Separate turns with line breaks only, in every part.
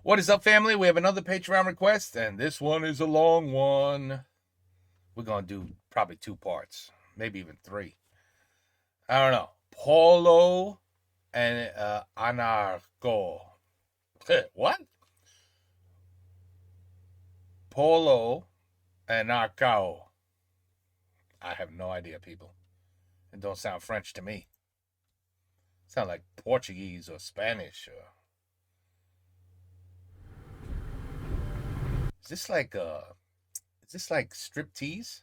What is up, family? We have another Patreon request, and this one is a long one. We're going to do probably 2 parts, maybe even 3. I don't know. Paulo and Anarco. What? Paulo and Anarco. I have no idea, people. It don't sound French to me. It sound like Portuguese or Spanish. Is this like striptease?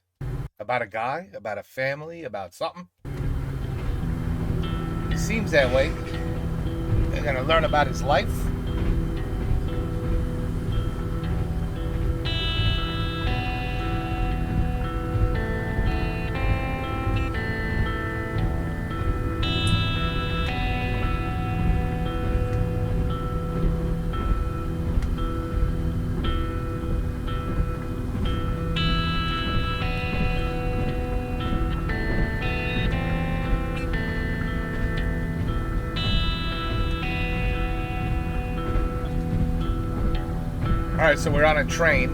About a guy? About a family? About something? It seems that way. They're gonna learn about his life. All right, so we're on a train.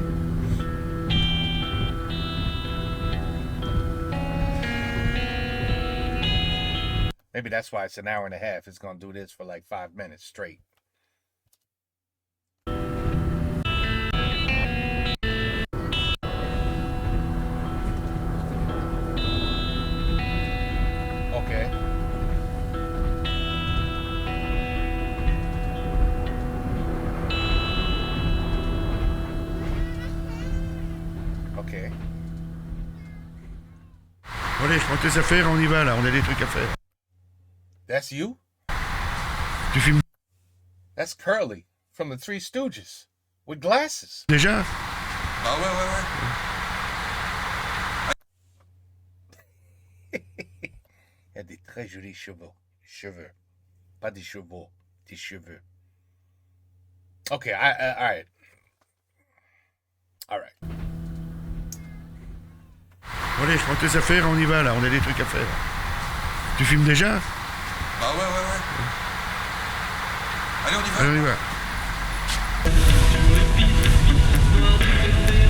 Maybe that's why it's an hour and a half. It's going to do this for like 5 minutes straight. Okay. Okay.
Allez, je prends tes affaires, on y va là, on a des trucs à faire.
That's you?
Tu filmes
That's Curly from the Three Stooges with glasses.
déjà?
Ah ouais.
Il a des très jolis cheveux. Cheveux. Pas des chevaux. Des cheveux. Okay, all right. All right.
Allez, je prends tes affaires, on y va là, on a des trucs à faire. Tu filmes déjà?
Ah ouais. Allez, on y va.
Allez, on y va.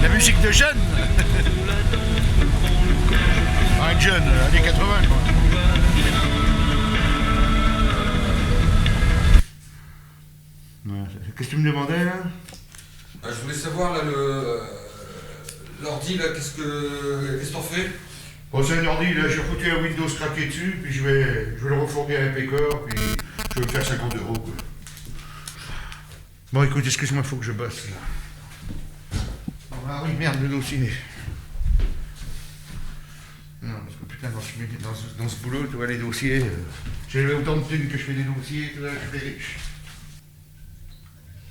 La musique de jeune. Un jeune, années 80 quoi. Ouais, qu'est-ce que tu me demandais là?
Je voulais savoir là l'ordi là, qu'est-ce que t'en fais?
Bon, c'est un ordi, là, j'ai foutu un Windows craqué dessus, puis je vais le refourguer à un pécor, puis je vais me faire 50 €, quoi. Bon, écoute, excuse-moi, faut que je bosse, là. Ah oui, merde, le dossier. Non, parce que putain, dans ce boulot, tu vois, les dossiers, j'ai autant de thunes que je fais des dossiers, tu vois, je fais riche.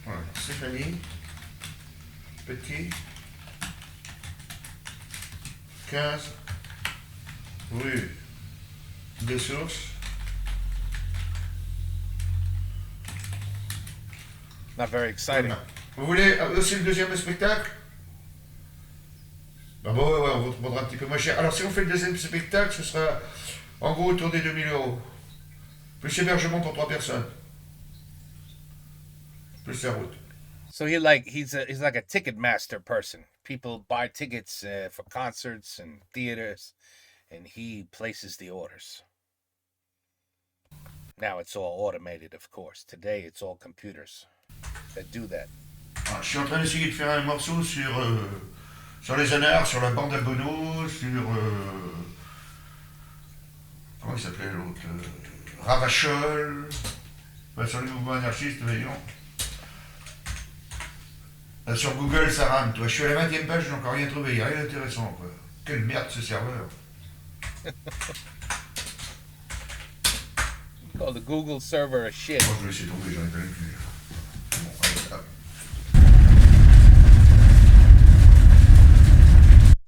Voilà, Stéphanie, Petit, 15, rue des Sources.
Not very exciting.
Vous voulez aussi le deuxième spectacle? Bah bon, ouais, on vous demandera un petit peu moins cher. Alors si on fait le deuxième spectacle, ce sera en gros autour des 2000 €. Plus hébergement pour 3 personnes. Plus la route.
So he's like a ticket master person. People buy tickets for concerts and theaters, and he places the orders. Now it's all automated, of course. Today it's all computers that do that.
Alors, je suis en train d'essayer de faire un morceau sur les anards, sur la bande à Bono, sur... comment il s'appelait l'autre Ravachol, sur le mouvement anarchiste, voyons. Sur Google, ça rame, toi. Je suis à la 20e page, je n'ai encore rien trouvé, il n'y a rien d'intéressant, quoi. Quelle merde, ce serveur.
Call the Google server a shit.
Moi, je vais laisser tomber, j'en ai pas plus. Bon, allez, hop.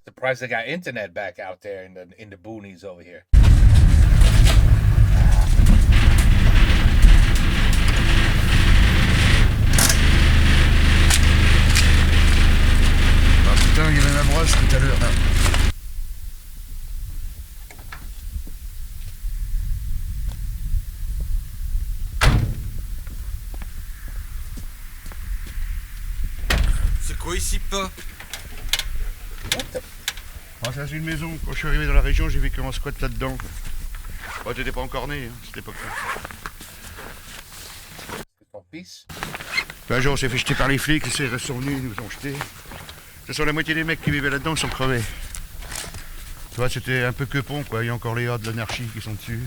Surprised they got internet back out there in the boonies over here.
Ah putain, il y avait ma brosse tout à l'heure.
C'est quoi ici, pas?
What the?
Ah, ça c'est une maison. Quand je suis arrivé dans la région, j'ai vécu en squat là-dedans. Oh, t'étais pas encore né, hein, à cette époque-là.
C'est ton fils?
Un jour, on s'est fait jeter par les flics, les CRS sont venus, ils nous ont jetés. Ce sont la moitié des mecs qui vivaient là-dedans, ils sont crevés. Tu vois, c'était un peu quepon, quoi. Il y a encore les hordes de l'anarchie qui sont dessus.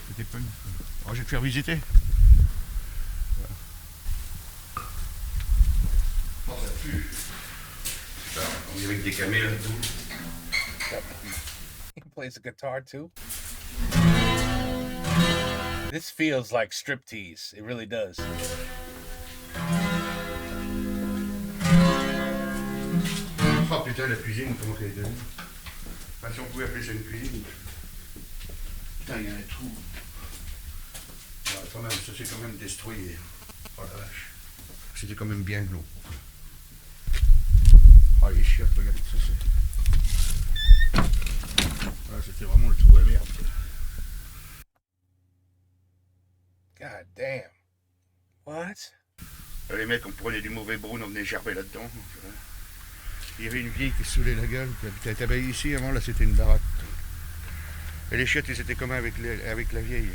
C'était punk. Oh, je vais te faire visiter. Oh, ça pue. Putain, on est avec des camés là-dessous.
He plays the guitar too. This feels like striptease. It really does.
Oh putain, la cuisine, comment qu'elle est devenue? Enfin, si on pouvait appeler ça une cuisine. Putain, il y a un trou. Ouais, quand même, ça s'est quand même détruit. Oh la vache. C'était quand même bien glauque. Oh les chiottes, regarde ça, c'est. Ah, c'était vraiment le trou à merde.
God damn. What?
Les mecs, on prenait du mauvais brune, on venait gerber là-dedans. Il y avait une vieille qui se saoulait la gueule, qui était tabaillée ici, avant là c'était une baraque. Et les chiottes, ils étaient communs avec la vieille.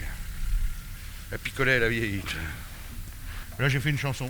Elle picolait la vieille. Là j'ai fait une chanson.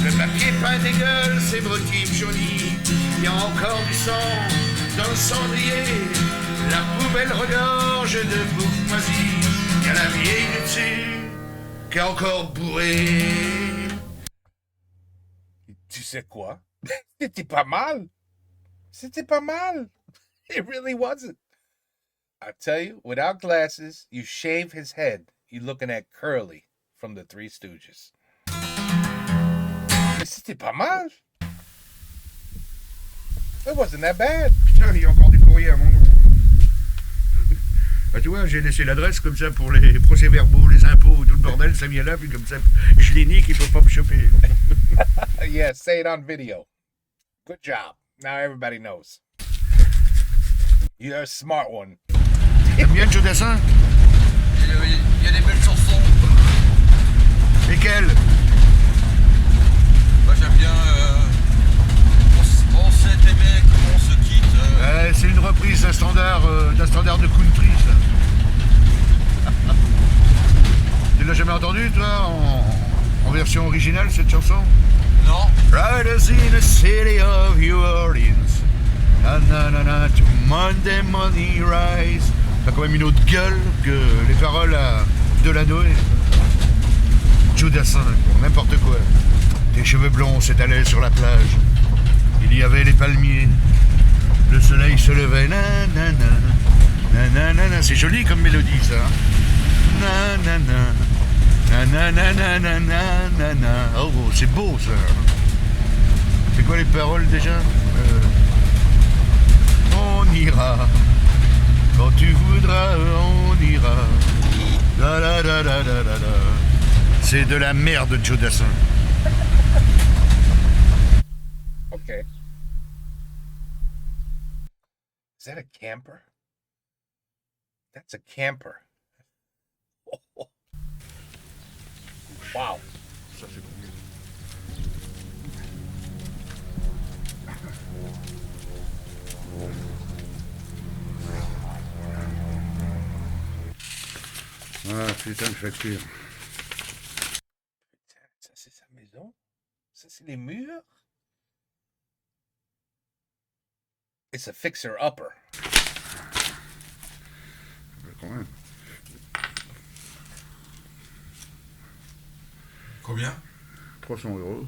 Le papier peint dégueule ses motifs jaunis. Il y a encore du sang dans le cendrier. La poubelle regorge de bouffe moisie. Il y a la vieille dessus qui est encore bourrée.
Tu sais quoi? C'était pas mal. C'était pas mal. It really wasn't. I tell you, without glasses, you shave his head, you're looking at Curly from the Three Stooges. Mais c'était pas mal. It wasn't that bad.
Putain, il y a encore du courrier à mon nom. Bah, tu vois, j'ai laissé l'adresse comme ça pour les procès-verbaux, les impôts, tout le bordel, ça vient là, puis comme ça, je les nique, ils peuvent pas me choper.
Yeah, say it on video. Good job. Now everybody knows. You're a smart one.
T'aimes bien Joe Dassin?
Il y a des belles chansons.
Lesquelles?
Moi j'aime bien on s'est aimé comme on se quitte.
C'est une reprise d'un standard de country, ça. Tu l'as jamais entendu, toi, en version originale, cette chanson?
Non.
Riders in the city of New Orleans. Na na na na, to Monday morning rise. T'as quand même une autre gueule que les paroles à Delanoë. Joe Dassin, n'importe quoi. Tes cheveux blonds s'étalaient sur la plage. Il y avait les palmiers. Le soleil se levait. Na na na. Na na na na. C'est joli comme mélodie, ça. Na na na. Na na na na na na na na. Oh, c'est beau, ça. C'est quoi les paroles déjà? On ira. Quand tu voudras, on ira. Da, da, da, da, da, da, da. C'est de la merde, Joe Dassin.
Okay. Is that a camper? That's a camper. Wow.
Ça, c'est combien? Ah putain de facture.
Putain, ça c'est sa maison? Ça c'est les murs? It's a fixer-upper.
Quand même.
Combien?
300 €.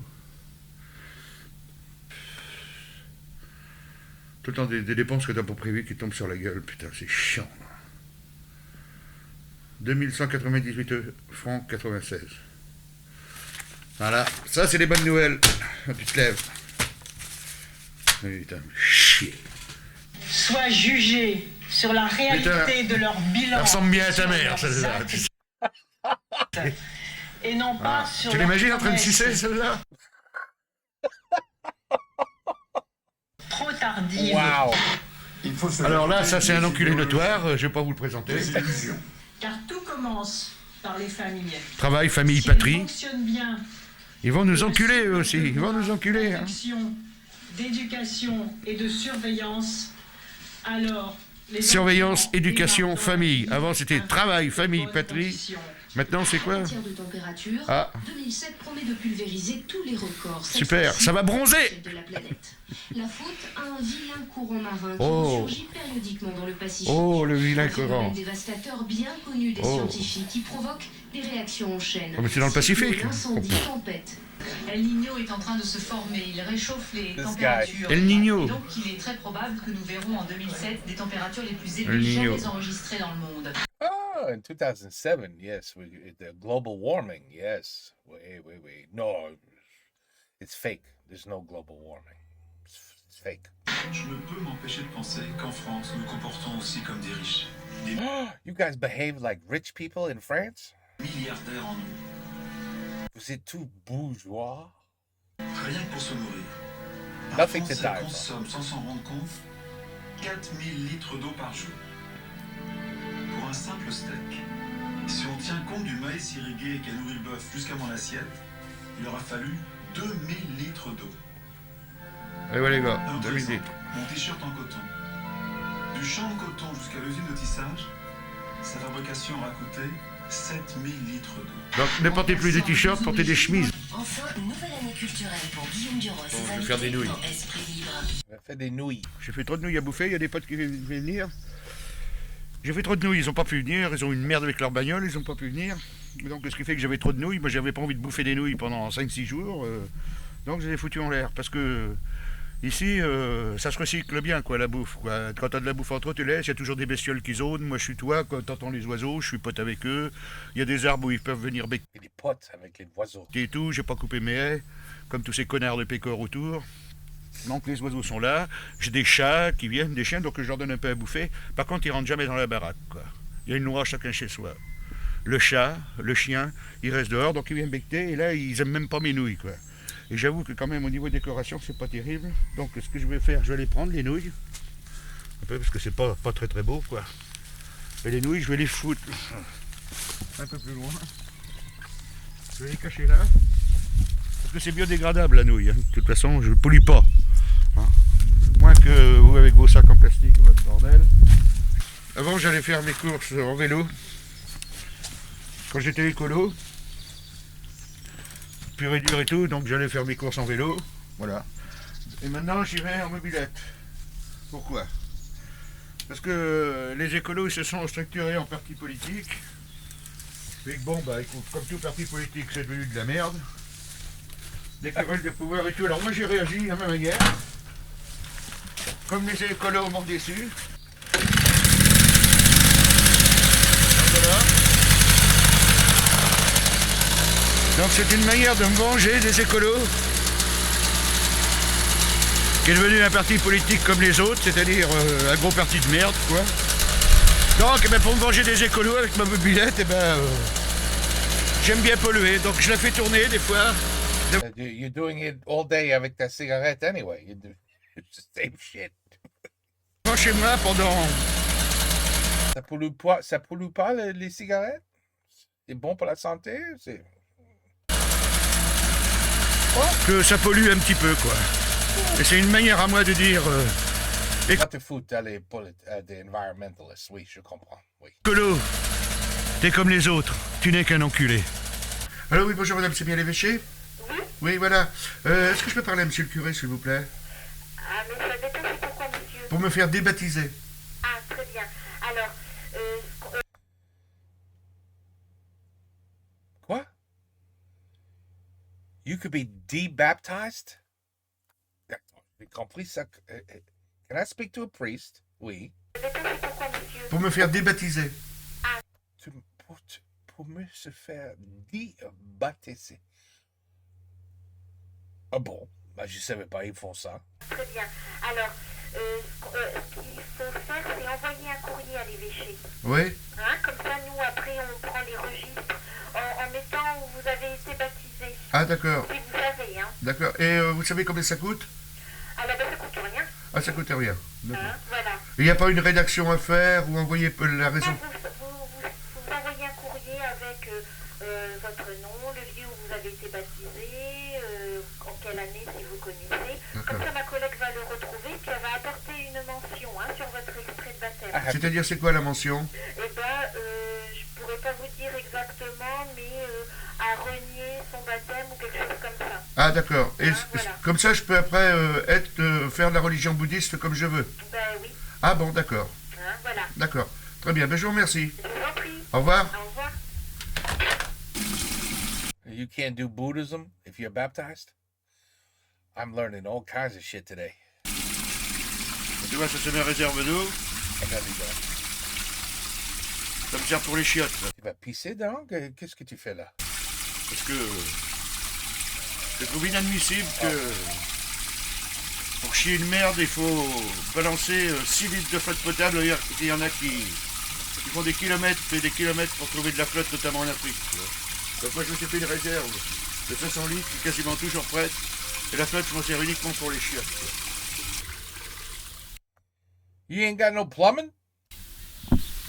Tout le temps des dépenses que t'as pas prévues qui tombent sur la gueule. Putain, c'est chiant. 2198 francs 96. Voilà, ça c'est les bonnes nouvelles. Tu te lèves. Putain, chier.
Soient jugés sur la réalité de leur bilan.
Elle ressemble bien à ta
sur
mère,
leurs
celle-là.
actes, et non pas
Ah.
sur
Tu
leurs
l'imagines en train de
promesses
sucer celle-là?
trop tardives.
Wow.
Alors là, ça c'est un enculé notoire, je vais pas vous le présenter.
Car tout commence par les familles.
Travail, famille,
Si elles
patrie.
fonctionnent bien,
Ils vont nous enculer eux aussi, ils vont nous enculer. Hein.
d'affection, d'éducation et de surveillance, alors les
Surveillance,
enfants
éducation,
démarrent
famille.
dans
Avant
la vie
c'était
dans
travail,
de
famille,
bonnes
patrie.
conditions.
Maintenant c'est
En
quoi?
matière de température,
Ah.
2007 promet de pulvériser tous les records. cette
Super,
fois-ci,
ça va bronzer.
celle de la planète. La faute à un vilain courant marin qui
Oh.
ressurgit périodiquement dans le Pacifique.
Oh, le vilain
Un phénomène
courant.
dévastateur bien connu des
Oh.
scientifiques qui provoque des réactions en chaîne.
Oh, mais c'est dans le Pacifique.
Cyclones, incendies, tempêtes.
El Niño est en train de se former, il réchauffe les
This
températures.
El Niño.
Et donc il est très probable que nous verrons en 2007 des températures les plus
El
élevées
Niño.
jamais enregistrées dans le monde.
Oh, in 2007, yes, the global warming, yes. Wait. No, it's fake. There's no global warming. It's fake.
Je ne peux m'empêcher de penser qu'en France, nous nous comportons aussi comme des riches, des
You guys behave like rich people in France?
milliardaires en nous.
Vous êtes tout bourgeois?
Rien que pour se nourrir. Un
Nothing to
Français
die for.
consomme, sans s'en rendre compte, 4000 litres d'eau par jour. Pour un simple steak. Si on tient compte du maïs irrigué qui a nourri le bœuf jusqu'à mon assiette, il aura fallu 2000 litres d'eau.
Et voilà les gars,
Un
2000
exemple,
litres.
mon t-shirt en coton. Du champ de coton jusqu'à l'usine de tissage, sa fabrication aura coûté 7000 litres d'eau.
Donc ne portez plus des t-shirts, portez des chemises.
Enfin, une nouvelle année culturelle pour Guillaume Durand et ses
je vais faire des
invités
nouilles.
dans Esprit Libre.
On a fait des nouilles.
J'ai fait trop de nouilles à bouffer, il y a des potes qui veulent venir. J'ai fait trop de nouilles, ils ont pas pu venir, ils ont une merde avec leur bagnole, ils ont pas pu venir. Donc ce qui fait que j'avais trop de nouilles, moi j'avais pas envie de bouffer des nouilles pendant 5-6 jours. Donc je les ai foutues en l'air parce que ici ça se recycle bien quoi la bouffe. Quoi. Quand t'as de la bouffe en trop, tu laisses, il y a toujours des bestioles qui zonent. Moi je suis toi, quand t'entends les oiseaux, je suis pote avec eux. Il y a des arbres où ils peuvent venir becquer
Et des potes avec les oiseaux.
et tout, j'ai pas coupé mes haies, comme tous ces connards de pécores autour. Donc les oiseaux sont là, j'ai des chats qui viennent, des chiens, donc je leur donne un peu à bouffer. Par contre, ils rentrent jamais dans la baraque, quoi. Il y a une loi chacun chez soi. Le chat, le chien, ils restent dehors, donc ils viennent becquer, et là, ils aiment même pas mes nouilles, quoi. Et j'avoue que quand même, au niveau décoration, c'est pas terrible. Donc ce que je vais faire, je vais les prendre, les nouilles, un peu, parce que c'est pas très très beau, quoi. Et les nouilles, je vais les foutre un peu plus loin. Je vais les cacher là. Parce que c'est biodégradable la nouille, hein. De toute façon je ne pollue pas. Hein. Moins que vous avec vos sacs en plastique et votre bordel. Avant j'allais faire mes courses en vélo. Quand j'étais écolo. Pur et dur et tout, donc j'allais faire mes courses en vélo. Voilà. Et maintenant j'y vais en mobilette. Pourquoi? Parce que les écolos ils se sont structurés en partis politiques. Et que bon bah écoute, comme tout parti politique c'est devenu de la merde. Des querelles de pouvoir et tout. Alors moi j'ai réagi à ma manière. Comme les écolos m'ont déçu. Donc voilà. Donc c'est une manière de me venger des écolos. Qui est devenu un parti politique comme les autres, c'est-à-dire un gros parti de merde quoi.
Donc, eh ben, pour me venger des écolos avec ma mobilette, eh ben, j'aime bien polluer. Donc, je la fais tourner des fois.
You're doing it all day avec ta cigarette anyway. You do it's the same shit.
Chez moi pendant...
Ça pollue pas les cigarettes? C'est bon pour la santé? C'est...
que ça pollue un petit peu, quoi. Et c'est une manière à moi de dire...
Pas te foutre des environmentalists, oui, je comprends, oui.
Écolo, t'es comme les autres, tu n'es qu'un enculé. Alors oui, bonjour madame, c'est bien l'évêché?
Oui.
Oui, voilà. Est-ce que je peux parler à monsieur le curé, s'il vous plaît?
Ah, mais ça dépend, c'est pourquoi, monsieur?
Pour me faire débaptiser.
Ah, très bien. Alors,
Quoi? You could be debaptized? J'ai compris ça. Can I speak to a priest? Oui.
ça dépend, c'est pourquoi, monsieur?
Pour me faire débaptiser.
Pour me se faire débaptiser. Ah bon? Bah, je savais pas, ils font ça.
Très bien. Alors, ce qu'il faut faire, c'est envoyer un courrier à l'évêché.
Oui.
Hein, comme ça, nous, après, on prend les registres en mettant où vous avez été baptisé.
Ah, d'accord.
Si vous savez, hein.
D'accord. Et vous savez combien ça coûte?
Ah, là-bas, ça coûte rien.
Ah, ça coûte rien. D'accord.
Hein, voilà.
Il n'y a pas une rédaction à faire ou envoyer la raison?
Non, vous envoyez un courrier avec votre nom, le lieu où vous avez été baptisé, en quelle année, si vous connaissez. Comme ça, ma collègue va le retrouver, puis elle va apporter une mention sur votre extrait de baptême.
C'est-à-dire, c'est quoi la mention?
Eh ben, je pourrais pas vous dire exactement, mais à renier son baptême ou quelque chose comme ça.
Ah, d'accord. Et
voilà.
Comme ça, je peux après faire de la religion bouddhiste comme je veux?
Ben oui.
Ah bon, d'accord.
Hein, voilà.
D'accord. Très bien, ben, je vous remercie.
Je vous en prie.
Au revoir.
Au revoir.
You can't do Buddhism if you're baptized? I'm learning all kinds of shit today.
Tu vois, ça c'est ma réserve d'eau.
I gotta do that.
Ça me sert pour les chiottes. ça.
Tu vas pisser dedans? Qu'est-ce que tu fais là?
Parce que je trouve inadmissible que pour chier une merde, il faut balancer 6 litres de flotte potable. Il y en a qui font des kilomètres et des kilomètres pour trouver de la flotte, notamment en Afrique. Tu vois. Donc moi je me suis fait une réserve de 500 litres qui est quasiment toujours prête. Et la flotte, je m'en sers uniquement pour les chiottes.
You ain't got no plumbing?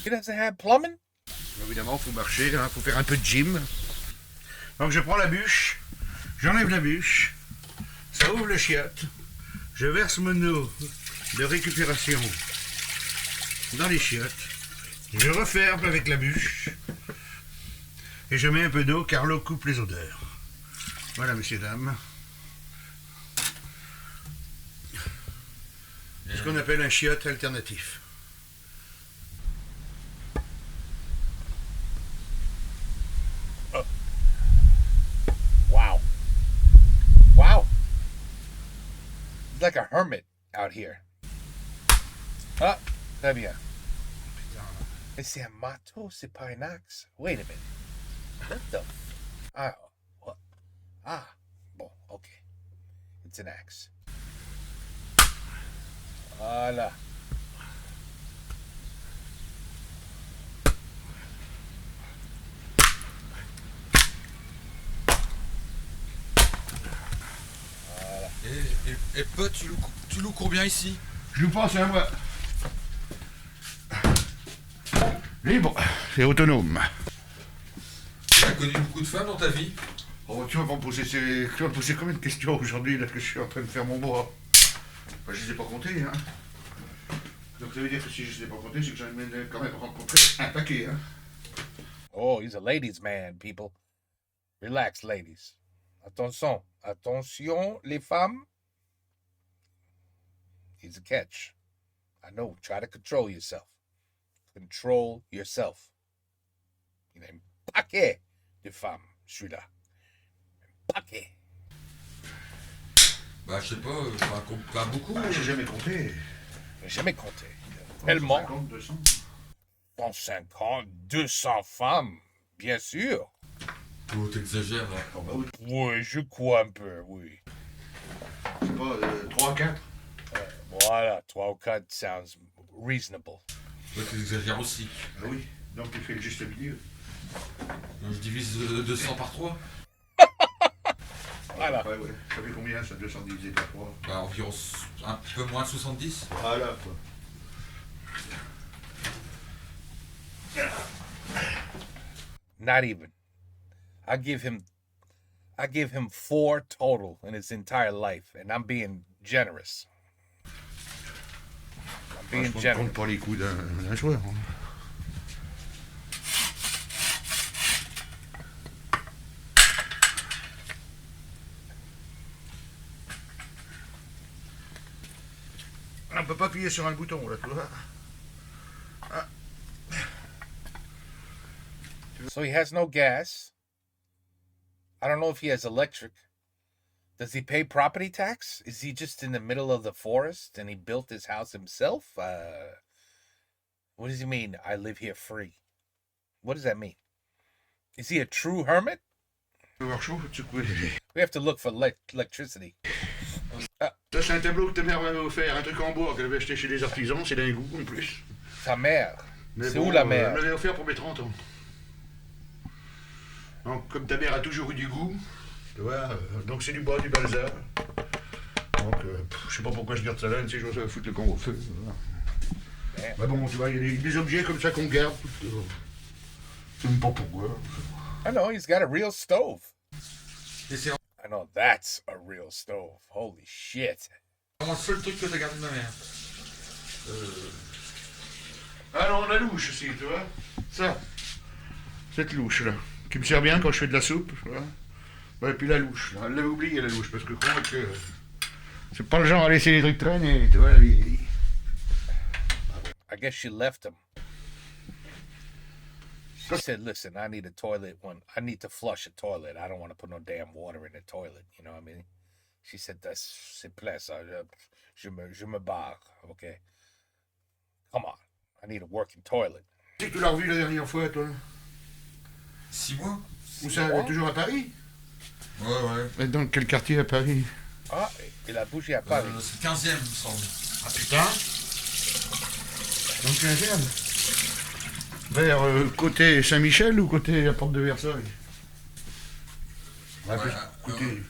He doesn't have plumbing?
Évidemment, il faut marcher, il faut faire un peu de gym. Donc je prends la bûche, j'enlève la bûche, ça ouvre le chiotte, je verse mon eau de récupération dans les chiottes, je referme avec la bûche et je mets un peu d'eau car l'eau coupe les odeurs. Voilà, messieurs, dames. C'est ce qu'on appelle un chiotte alternatif.
Wow. Wow. It's like a hermit out here. Ah, très bien. Mais c'est un marteau, c'est pas un axe. Wait a minute. What the Ah, what? Ah, bon, ok. It's an axe. Voilà.
Et pote, tu loues combien ici?
Je vous pense à moi. Libre et autonome.
Tu as connu beaucoup de femmes dans ta vie?
Oh, tu vas me poser combien de questions aujourd'hui là que je suis en train de faire mon bois? Enfin, je ne les ai pas comptées, hein. Donc ça veut dire que si je ne les ai pas comptées, c'est que j'en ai quand même rencontré un paquet, hein.
Oh, he's a ladies' man, people. Relax, ladies. Attention. Attention, les femmes. He's a catch. I know. Try to control yourself. Control yourself. Il y a un paquet de femmes, celui-là. Un paquet.
Bah, je sais pas beaucoup.
Ah, j'ai jamais compté.
J'ai jamais compté. Tellement.
150, 200.
150, 200 femmes, bien sûr.
Oh, t'exagères, là.
Oh, bah oui.
Oui, je crois un peu, oui.
Je sais pas, 3 à 4.
Voilà, 3 ou 4 sounds reasonable.
Ouais, tu exagères aussi.
Ah oui, donc tu fais le juste milieu.
Donc, je divise 200 par 3.
Voilà.
Ouais, ouais. Ça fait combien ça, 200 divisé par 3?
Bah, environ un petit peu moins de 70.
Voilà, quoi.
Not even. I give him 4 total in his entire life, and I'm being generous. I'm being
Je
generous.
compte pas les coups d'un joueur. Hein. On peut pas appuyer sur un bouton, là, tu vois. Ah.
So he has no gas. I don't know if he has electric. Does he pay property tax? Is he just in the middle of the forest and he built his house himself? What does he mean, I live here free? What does that mean? Is he a true hermit?
Tu vas voir chaud, tu couper.
We have to look for electricity.
Ça, c'est un tableau que ta mère m'avait offert, un truc en bois qu'elle avait acheté chez les artisans, c'est d'un goût en plus.
Ta mère.
Mais
C'est
bon,
où la
elle
mère?
m'avait offert pour mes 30 ans. Donc, comme ta mère a toujours eu du goût, tu vois, donc c'est du bois, du balsa. Donc, je sais pas pourquoi je garde ça là, tu sais, je vais foutre le camp au feu. Voilà. Mais bon, tu vois, il y a des objets comme ça qu'on garde. Je sais même pas pourquoi.
I know, he's got a real stove.
Et c'est
I know, that's a real stove. Holy shit.
vraiment le seul truc que t'as gardé de ma mère.
Ah non, la louche aussi, tu vois. Ça, cette louche là, qui me sert bien quand je fais de la soupe, tu vois. Ouais, et puis la louche, là. Elle l'avait oublié la louche, parce que crois que c'est pas le genre à laisser les trucs traîner, tu vois.
I guess she left him. She said, listen, I need a toilet I need to flush a toilet. I don't want to put no damn water in the toilet. You know what I mean? She said, s'il plaît, ça, je me barre, okay? Come on. I need a working toilet.
Tu sais que tu l'as revu la dernière fois, toi?
6 mois.
Où ça, elle est toujours à Paris?
Ouais, ouais.
Dans quel quartier à Paris?
Ah, il a bougé à Paris.
C'est le 15e, il me semble.
Ah putain! Donc 15e? Vers côté Saint-Michel ou côté la porte de Versailles? Ouais,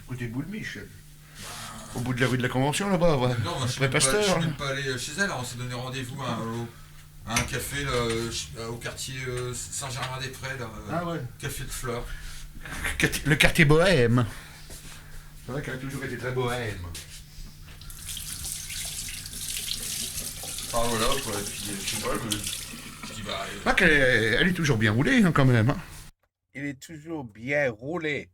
côté Boule-Mich. Au bout de la rue de la Convention, là-bas, ouais.
Non, moi, je
Après
suis
Pasteur.
même pas allé chez elle. On s'est donné rendez-vous à un café là, au quartier Saint-Germain-des-Prés, là,
Ah ouais.
café de Fleurs.
Le quartier bohème. C'est vrai qu'elle a toujours été très bohème.
Ah voilà, quoi. Et puis, je sais pas,
Bah, elle est toujours bien roulée, hein, quand même. Hein.
Il est toujours bien roulé.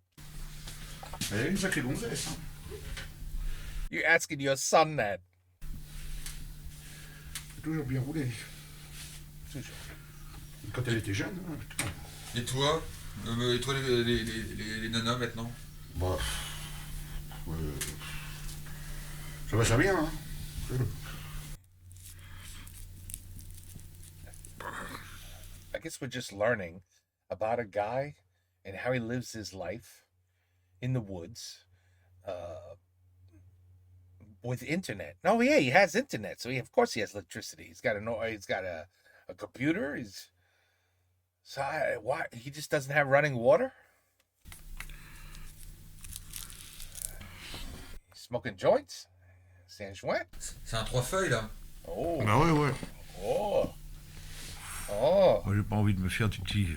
Elle est une sacrée gonzesse. Hein.
You're asking your son that.
Toujours bien roulée.
Toujours.
Quand elle était jeune. Hein, putain.
Et toi les nanas maintenant?
Bah. Ça va, ça vient, hein.
I guess we're just learning about a guy and how he lives his life in the woods with internet. No, yeah, he has internet, so of course he has electricity. He's got a computer. Why he just doesn't have running water? Smoking joints? Saint-Jouin?
C'est un 3 feuilles là.
Oh.
Bah ouais, ouais.
Oh. Oh.
Moi, j'ai pas envie de me faire des petits.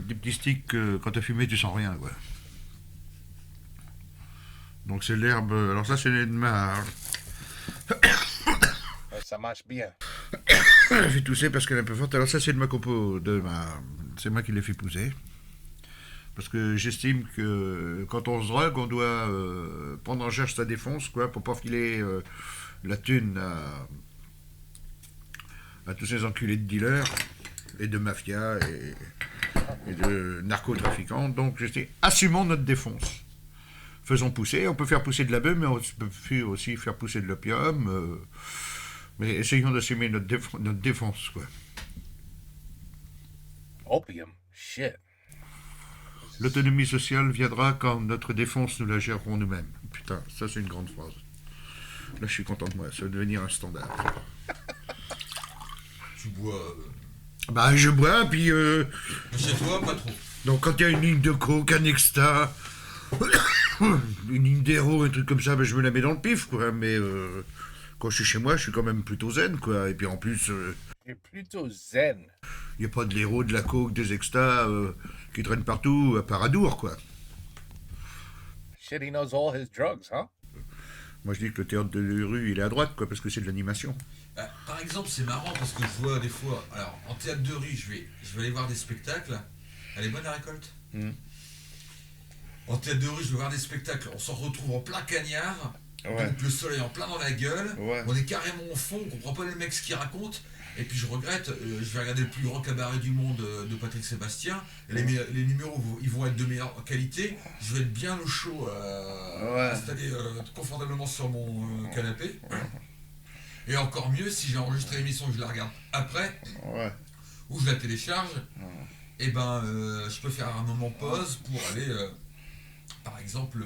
Des petits sticks que quand t'as fumé, tu sens rien, quoi. Donc c'est l'herbe. Alors ça, c'est une marre.
Ça marche bien.
Elle a fait tousser parce qu'elle est un peu forte. Alors ça, c'est de ma compo. C'est moi qui l'ai fait pousser. Parce que j'estime que quand on se drogue, on doit prendre en charge sa défonce, quoi, pour pas filer la thune à tous ces enculés de dealers et de mafia et de narcotrafiquants. Donc, assumons notre défonce. Faisons pousser. On peut faire pousser de la bœuf, mais on peut aussi faire pousser de l'opium. Mais essayons d'assumer notre défonce, quoi.
Opium? Shit.
L'autonomie sociale viendra quand notre défonce, nous la gérerons nous-mêmes. Putain, ça c'est une grande phrase. Là, je suis content de moi. Ça va devenir un standard.
Tu bois.
Bah, je bois, puis...
Chez toi, pas trop.
Donc, quand il y a une ligne de coke, un extra, une ligne d'héros, un truc comme ça, bah, je me la mets dans le pif, quoi. Mais quand je suis chez moi, je suis quand même plutôt zen, quoi. Et puis, en plus...
You're plutôt zen.
Il n'y a pas de l'héros, de la coke, des extas qui traînent partout, à part à Dour, quoi.
Shit, he knows all his drugs, huh?
Moi, je dis que le théâtre de rue, il est à droite, quoi, parce que c'est de l'animation.
Par exemple, c'est marrant parce que je vois des fois. Alors, en théâtre de rue, je vais aller voir des spectacles. Elle est bonne la récolte. En théâtre de rue, je vais voir des spectacles. On s'en retrouve en plein cagnard.
Ouais.
Donc le soleil en plein dans la gueule.
Ouais.
On est carrément au fond. On comprend pas les mecs ce qu'ils racontent. Et puis je regrette. Je vais regarder le plus grand cabaret du monde de Patrick Sébastien. Et les numéros, ils vont être de meilleure qualité. Je vais être bien au chaud, installé confortablement sur mon canapé. Et encore mieux, si j'ai enregistré l'émission et que je la regarde après, ou je la télécharge, et ben je peux faire un moment pause pour aller, par exemple,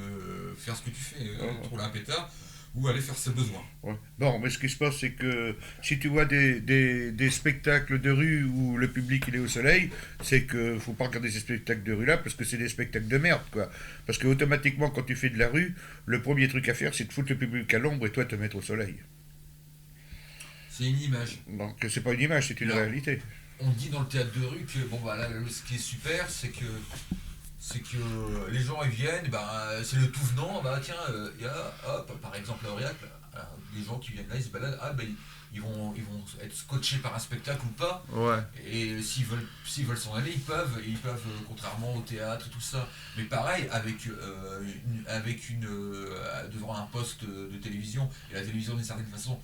faire ce que tu fais, trouver un pétard, ou aller faire ses besoins.
Ouais. Bon, mais ce qui se passe, c'est que si tu vois des spectacles de rue où le public il est au soleil, c'est que faut pas regarder ces spectacles de rue là parce que c'est des spectacles de merde, quoi. Parce que automatiquement, quand tu fais de la rue, le premier truc à faire, c'est de foutre le public à l'ombre et toi te mettre au soleil.
C'est une image.
Donc c'est pas une image, c'est une réalité.
On dit dans le théâtre de rue que bon bah là, ce qui est super, c'est que les gens ils viennent, c'est le tout venant, tiens, il y a, hop, par exemple à Aurillac, les gens qui viennent là, ils se baladent, ils vont être scotchés par un spectacle ou pas, et s'ils veulent s'en aller, ils peuvent, contrairement au théâtre et tout ça. Mais pareil, devant un poste de télévision, et la télévision d'une certaine façon,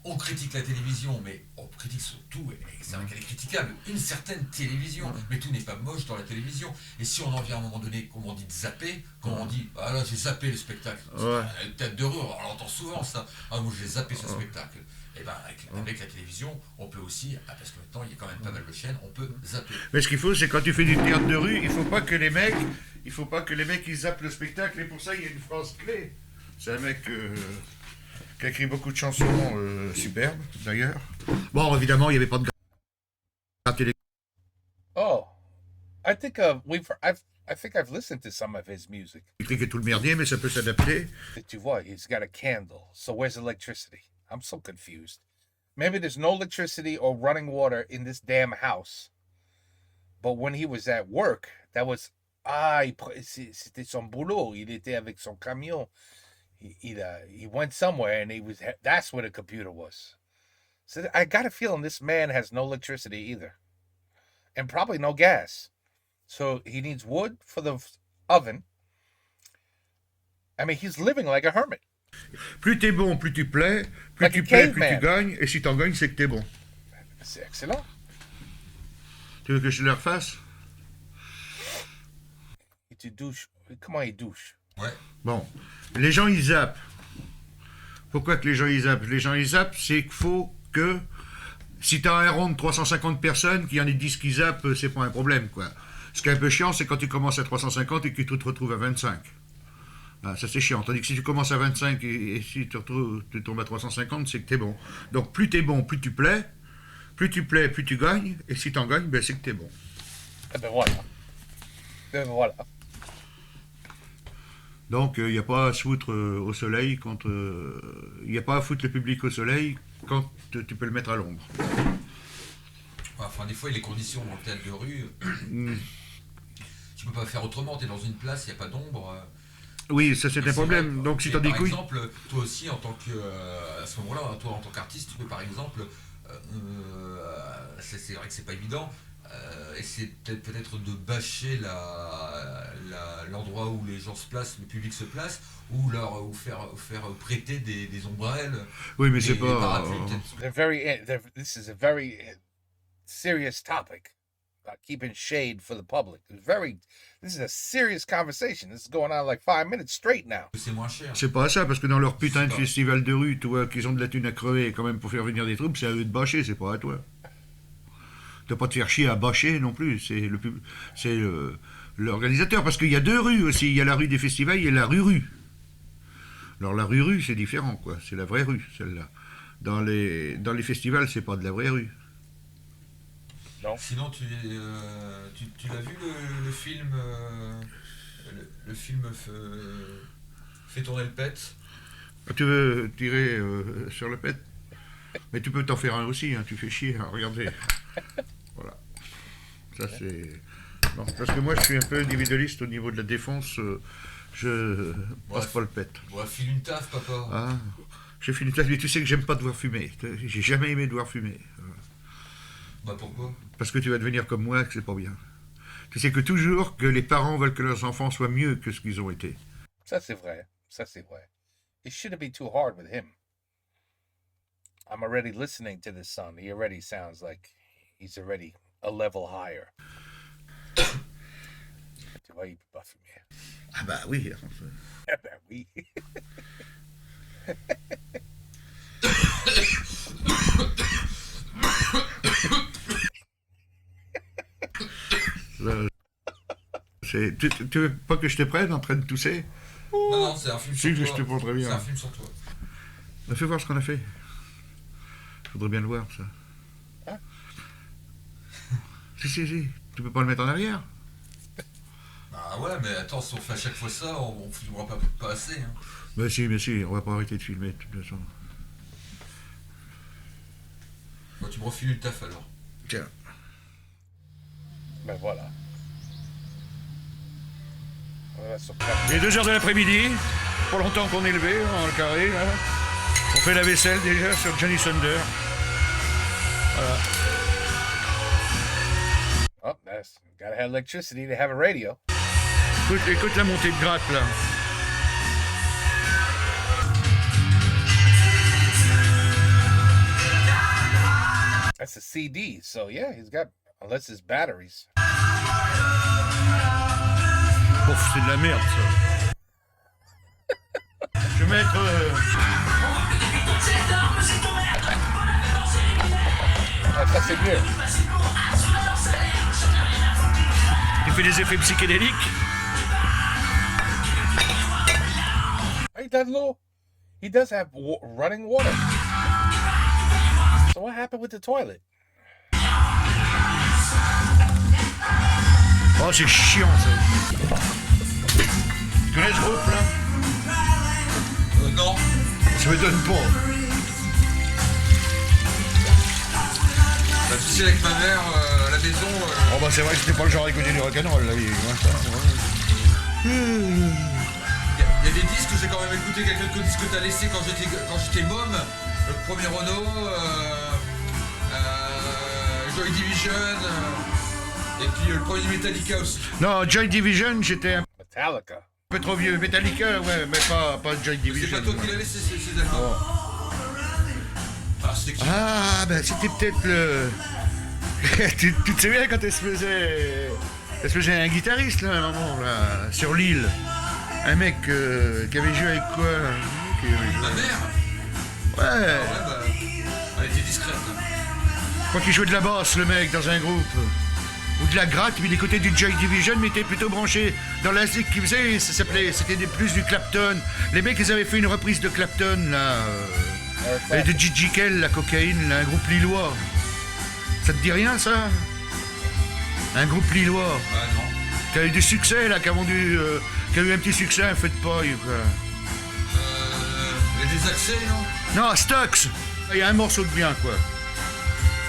on critique la télévision, mais on critique surtout, et c'est vrai qu'elle est critiquable, une certaine télévision. Mais tout n'est pas moche dans la télévision. Et si on en vient à un moment donné, comme on dit, de zapper, comme on dit, ah là j'ai zappé le spectacle, tête de rue, on l'entend souvent ça, ah moi j'ai zappé ce spectacle. Et ben avec la télévision, on peut aussi, parce que maintenant il y a quand même pas mal de chaînes, on peut zapper.
Mais ce qu'il faut, c'est quand tu fais du théâtre de rue, il faut pas que les mecs ils zappent le spectacle, et pour ça il y a une phrase clé. C'est un mec... qui a écrit beaucoup de chansons superbes, d'ailleurs. Bon, évidemment, il n'y avait pas de télé.
Oh, I think I've listened to some of his music.
Électrique et tout le merdier, mais ça peut s'adapter.
Tu vois, he's got a candle. So where's electricity? I'm so confused. Maybe there's no electricity or running water in this damn house. But when he was at work, that was c'était son boulot. Il était avec son camion. He went somewhere and that's where the computer was. So I got a feeling this man has no electricity either. And probably no gas. So he needs wood for the oven. I mean, he's living like a hermit.
Plus t'es bon, plus tu plais, plus
Like
tu
a
plais, plus
caveman.
tu gagnes, et si t'en gagnes, c'est que t'es bon.
C'est excellent.
Tu veux que je le refasse?
Tu douches. Comment il douche?
Ouais.
Bon, les gens ils zappent. Pourquoi que les gens ils zappent? Les gens ils zappent, c'est qu'il faut que si t'as un rond de 350 personnes, qu'il y en ait 10 qui zappent, c'est pas un problème, quoi. Ce qui est un peu chiant, c'est quand tu commences à 350 et que tu te retrouves à 25. Ah, ça c'est chiant. Tandis que si tu commences à 25 et si tu tombes à 350, c'est que t'es bon. Donc plus t'es bon, plus tu plais. Plus tu plais, plus tu gagnes. Et si t'en gagnes, c'est que t'es bon.
Eh ben voilà. Ben voilà.
Donc, il n'y a pas à se foutre au soleil quand... Il n'y a pas à foutre le public au soleil quand tu peux le mettre à l'ombre.
Enfin, des fois, les conditions dans le théâtre de rue, tu peux pas faire autrement. Tu es dans une place, il n'y a pas d'ombre.
Oui, ça c'est un problème. Donc, si tu as des couilles...
Par exemple, toi aussi, en tant que... à ce moment-là, toi, en tant qu'artiste, tu peux, par exemple... c'est vrai que c'est pas évident. Essayer peut-être de bâcher l'endroit où les gens se placent, le public se place, ou faire prêter des ombrelles.
Oui, mais c'est pas...
This is a very serious topic about keeping shade for the public. This is a serious conversation. This is going on like 5 minutes straight now.
C'est moins cher.
C'est pas ça, parce que dans leur putain de festival de rue, tu vois, qu'ils ont de la thune à crever quand même pour faire venir des troupes, c'est à eux de bâcher, c'est pas à toi. T'as pas de faire chier à bâcher non plus, c'est l'organisateur, parce qu'il y a deux rues aussi, il y a la rue des festivals et la rue. Alors la rue c'est différent, quoi. C'est la vraie rue, celle-là. Dans les festivals, c'est pas de la vraie rue.
Non.
Sinon, tu l'as vu le film le film fait tourner le pet.
Tu veux tirer sur le pet? Mais tu peux t'en faire un aussi, hein, tu fais chier, hein, regardez. Voilà. Ça c'est... Non, parce que moi je suis un peu individualiste au niveau de la défense, je passe pas le pet.
Ouais, file une taf, papa.
Ah, j'ai fini une taf, mais tu sais que j'aime pas devoir fumer. J'ai jamais aimé devoir fumer.
Bah pourquoi?
Parce que tu vas devenir comme moi, que c'est pas bien. Tu sais que toujours que les parents veulent que leurs enfants soient mieux que ce qu'ils ont été.
Ça c'est vrai. Ça c'est vrai. It shouldn't be too hard with him. I'm already listening to this son. He already sounds like he's already a level higher. Tu vois, il peut pas fumer.
Ah bah oui.
Ah ben oui.
Tu veux pas que je te prenne en train de tousser?
Non, c'est un film sur toi.
Je te prends très bien.
C'est un film sur toi.
Fais voir ce qu'on a fait. Je voudrais bien le voir, ça.
Hein?
Si. Tu peux pas le mettre en arrière?
Ah ouais, mais attends, si on fait à chaque fois ça, on filmera pas assez. Hein.
Mais si, on va pas arrêter de filmer, de toute façon.
Bon, tu me refiles une taf alors.
Tiens.
Ben voilà.
Il est 2h de l'après-midi, pas longtemps qu'on est levé, dans le carré, là. On fait la vaisselle déjà sur Johnny Thunder. Voilà.
Oh, nice. Gotta have electricity to have a radio.
Écoute la montée de gratte, là.
That's a CD, so yeah, he's got, unless it's batteries.
Ouf, c'est de la merde, ça. Je vais mettre...
Ah, ça c'est mieux.
Il fait des effets psychédéliques.
He does have running water. So what happened with the toilet?
Oh, c'est chiant, ça. Tu connais ce groupe, là?
Non.
Ça me donne pas.
Bah, tu sais, avec ma mère, à la maison...
Oh bah c'est vrai que c'était pas le genre à écouter du rock'n'roll, là.
Il y a des disques que j'ai quand même écouté, quelques disques que t'as laissés quand j'étais môme. Le premier Renault, Joy Division, et puis le premier Metallica aussi.
Non, Joy Division, j'étais un
Metallica.
peu trop vieux. Metallica, ouais, mais pas Joy Division.
C'est pas toi qui l'as laissé ces albums. Ah, c'était qui?
Ah, ben c'était peut-être le... tu te souviens quand elle se faisait un guitariste, là, à un moment, là, sur l'île. Un mec qui avait joué avec quoi, là?
Ma mère?
Ouais.
Ouais, bah, elle était discrète.
Je crois qu'il jouait de la basse, le mec, dans un groupe. Ou de la gratte, mais il écoutait du Joy Division, mais il était plutôt branché dans la musique qu'il faisait, c'était plus du Clapton. Les mecs, ils avaient fait une reprise de Clapton, là, et de Gigi Kell, la cocaïne, là, un groupe lillois. Ça te dit rien, ça? Un groupe lillois.
Ah non.
Qui a eu du succès, là, qui a eu un petit succès, un feu de paille, quoi.
Il y a des accès, non?
Non, Stocks. Il y a un morceau de bien, quoi.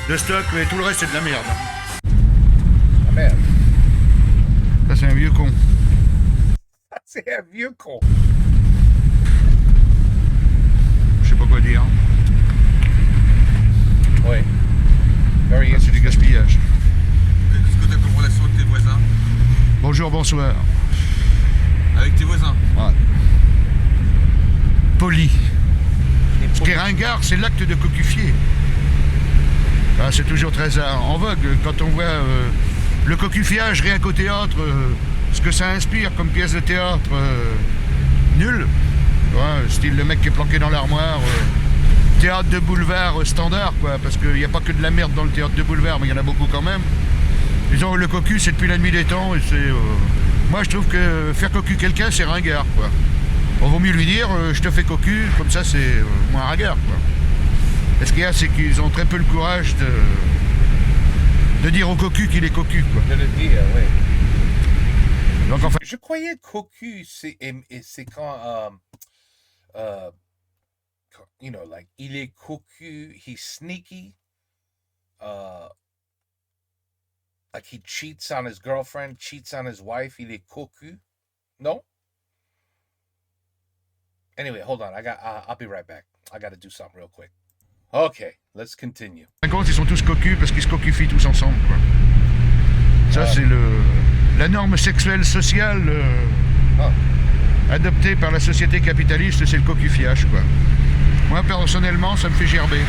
De Stock, mais tout le reste, c'est de la merde.
La merde.
Ça, c'est un vieux con.
C'est un vieux con.
Je sais pas quoi dire.
Oui. Very
C'est du gaspillage.
Qu'est-ce que t'as comme relation avec tes voisins?
Bonjour, bonsoir.
Avec tes voisins?
Ouais. Poli. Ce qui est ringard, c'est l'acte de cocufier. Ah, c'est toujours très en vogue quand on voit le cocufiage rien qu'au théâtre, ce que ça inspire comme pièce de théâtre nul. Ouais, style le mec qui est planqué dans l'armoire. Théâtre de boulevard standard, quoi, parce qu'il n'y a pas que de la merde dans le théâtre de boulevard, mais il y en a beaucoup quand même. Disons, le cocu, c'est depuis la nuit des temps, et c'est... Moi, je trouve que faire cocu quelqu'un, c'est ringard, quoi. On vaut mieux lui dire je te fais cocu, comme ça c'est moins ragueur, quoi. Et ce qu'il y a, c'est qu'ils ont très peu le courage de dire au cocu qu'il est cocu, quoi.
De le dire, oui.
Donc enfin,
Je croyais cocu, c'est quand, you know, like, il est cocu, he's sneaky, like he cheats on his girlfriend, cheats on his wife, il est cocu. No? Anyway, hold on, I'll be right back. I gotta do something real quick. Okay, let's continue.
par contre, ils sont tous cocus parce qu'ils se cocufient tous ensemble, quoi. Ça, c'est la norme sexuelle sociale adoptée par la société capitaliste, c'est le cocufiage, quoi. Moi, personnellement, ça me fait gerber.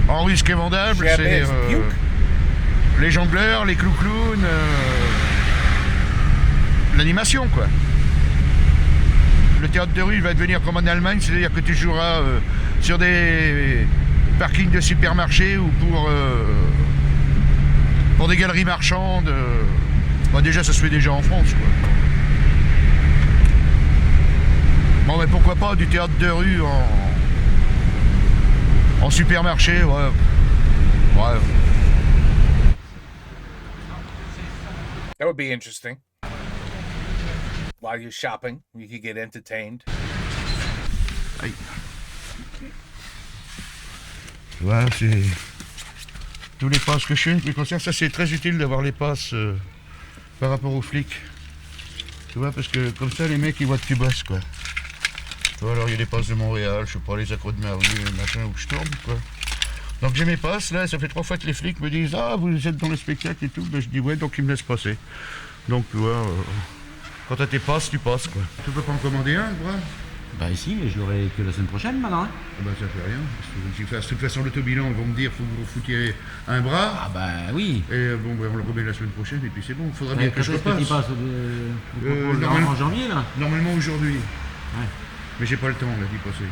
En risque vendable, c'est les jongleurs, les clou-clowns, l'animation, quoi. Le théâtre de rue, il va devenir comme en Allemagne, c'est-à-dire que tu joueras sur des parkings de supermarchés ou pour des galeries marchandes. Bon, déjà, ça se fait déjà en France, quoi. Bon, mais pourquoi pas du théâtre de rue en supermarché, ouais. Ouais.
That would be interesting. While you're shopping, you could get entertained.
Aïe. Voilà, c'est tous les passes que je fais qui concernent. Ça, c'est très utile d'avoir les passes par rapport aux flics. Tu vois, parce que comme ça, les mecs, ils voient que tu bosses, quoi. Tu vois, alors il y a les passes de Montréal, je sais pas, les accros de ma rue, machin, où je tourne, quoi. Donc j'ai mes passes, là, ça fait 3 fois que les flics me disent « Ah, vous êtes dans le spectacle et tout », ben, je dis « Ouais », donc ils me laissent passer. Donc, tu vois, quand t'as tes passes, tu passes, quoi. Tu peux pas en commander un, quoi?
Bah ici, mais je l'aurai que la semaine prochaine maintenant. Hein.
Ah bah ça fait rien. De toute façon, l'autobilan, ils vont me dire, faut que vous foutiez un bras.
Ah bah oui.
Et bon, bah, on le remet la semaine prochaine et puis c'est bon. Il faudra bien que je repasse.
Passe en janvier là.
Normalement aujourd'hui.
Ouais.
Mais j'ai pas le temps là d'y passer.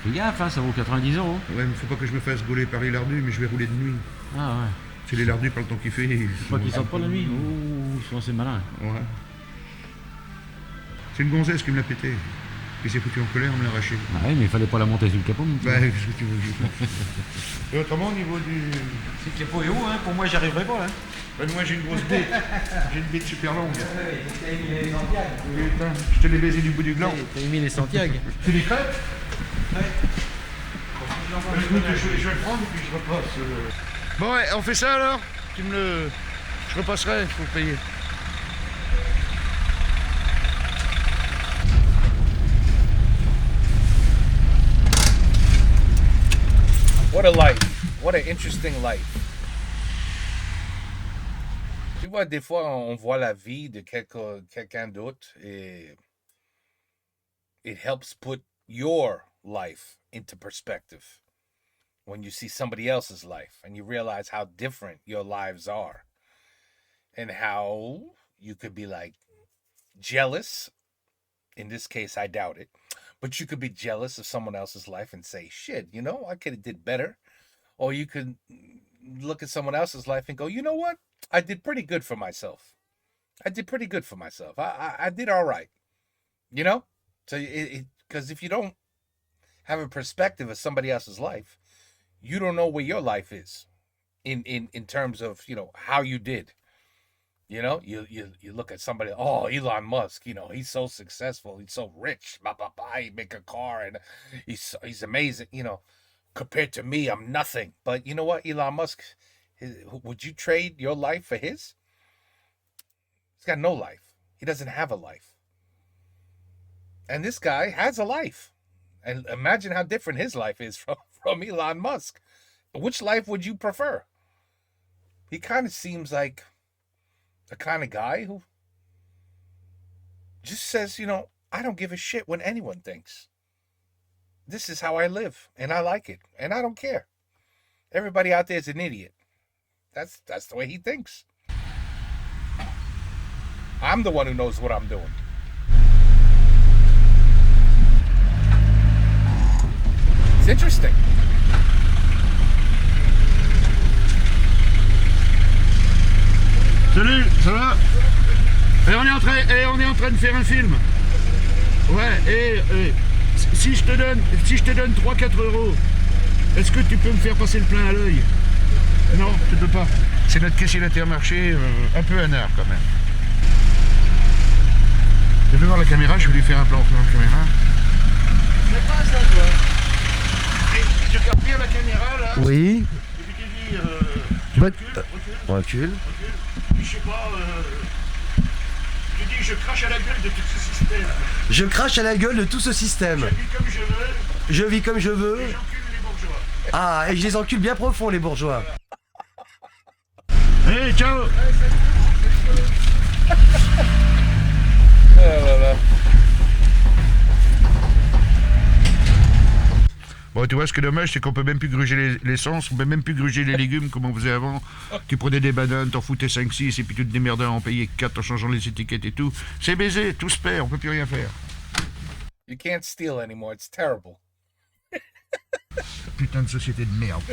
Fais gaffe, hein, ça vaut 90 €.
Ouais, mais faut pas que je me fasse gauler par les lardus, mais je vais rouler de nuit.
Ah ouais.
C'est les lardus par le temps qu'il fait.
Faut pas qu'ils sortent pas la nuit. Oh, ils sont assez malins.
Ouais. C'est une gonzesse qui me l'a pété. Qui s'est foutu en colère, on me l'a arraché.
Ah oui, mais il fallait pas la monter sur le capot.
Bah, qu'est-ce que tu veux. Et autrement, au niveau du...
Si le capot est haut, hein, pour moi, j'y arriverai pas. Hein.
Ben, moi, j'ai une grosse bête. J'ai une bête super longue.
T'as mis les Santiago.
Je te l'ai baisé du bout du gland.
T'as mis les Santiago.
Tu les crêpes?
Ouais.
Écoute, je vais le prendre et puis je repasse. Bon, ouais, on fait ça alors? Tu me le... Je repasserai, il faut payer.
What a life. What an interesting life. Tu vois, des fois, on voit la vie de quelqu'un d'autre et it helps put your life into perspective. When you see somebody else's life and you realize how different your lives are and how you could be like jealous. In this case, I doubt it. But you could be jealous of someone else's life and say, shit, you know, I could have did better. Or you could look at someone else's life and go, you know what? I did pretty good for myself. I did pretty good for myself. I did all right. You know? So because if you don't have a perspective of somebody else's life, you don't know where your life is in terms of, you know, how you did. You know, you look at somebody, oh, Elon Musk, you know, he's so successful, he's so rich, he make a car and he's amazing, you know, compared to me, I'm nothing. But you know what, Elon Musk, would you trade your life for his? He's got no life. He doesn't have a life. And this guy has a life. And imagine how different his life is from Elon Musk. Which life would you prefer? He kind of seems like the kind of guy who just says, you know, I don't give a shit what anyone thinks. This is how I live, and I like it, and I don't care. Everybody out there is an idiot. That's the way he thinks. I'm the one who knows what I'm doing. It's interesting.
Salut, ça va? Et on est en train de faire un film. Ouais, et si je te donne 3-4 euros, est-ce que tu peux me faire passer le plein à l'œil? Non, tu peux pas. C'est notre caissier d'Intermarché, un peu un art quand même. Tu veux voir la caméra? Je vais lui faire un plan sur la caméra. C'est pas ça, toi. Et tu peux revenir la caméra, là?
Oui.
Et puis tu dis,
Recule.
Je sais pas, tu dis, je crache à la gueule de tout ce système.
Je crache à la gueule de tout ce système.
Je vis comme je veux.
Je vis comme je veux.
Et j'encule les bourgeois.
Ah, et je les encule bien profond, les bourgeois.
Hey, ciao. Bon, tu vois, ce qui est dommage, c'est qu'on peut même plus gruger l'essence, on peut même plus gruger les légumes comme on faisait avant. Tu prenais des bananes, t'en foutais 5-6 et puis tu te démerdais à en payer 4 en changeant les étiquettes et tout. C'est baisé, tout se perd, on peut plus rien faire.
You can't steal anymore. It's terrible.
Putain de société de merde.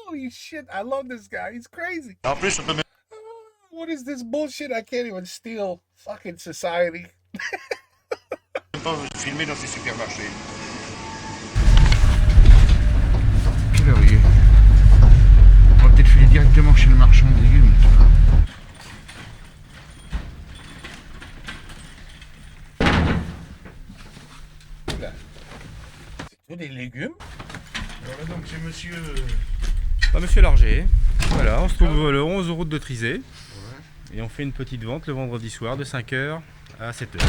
Holy shit, I love this guy. He's crazy.
En plus, on peut même...
What is this bullshit? I can't even steal fucking society.
pas filmer dans ces supermarchés. Quelle heure il est? On va peut-être filer directement chez le marchand de légumes.
C'est tout des légumes?
Voilà donc c'est monsieur...
Monsieur Larger. Voilà, on se trouve le 11 route de Trizé. Ouais. Et on fait une petite vente le vendredi soir de 5h à 7h.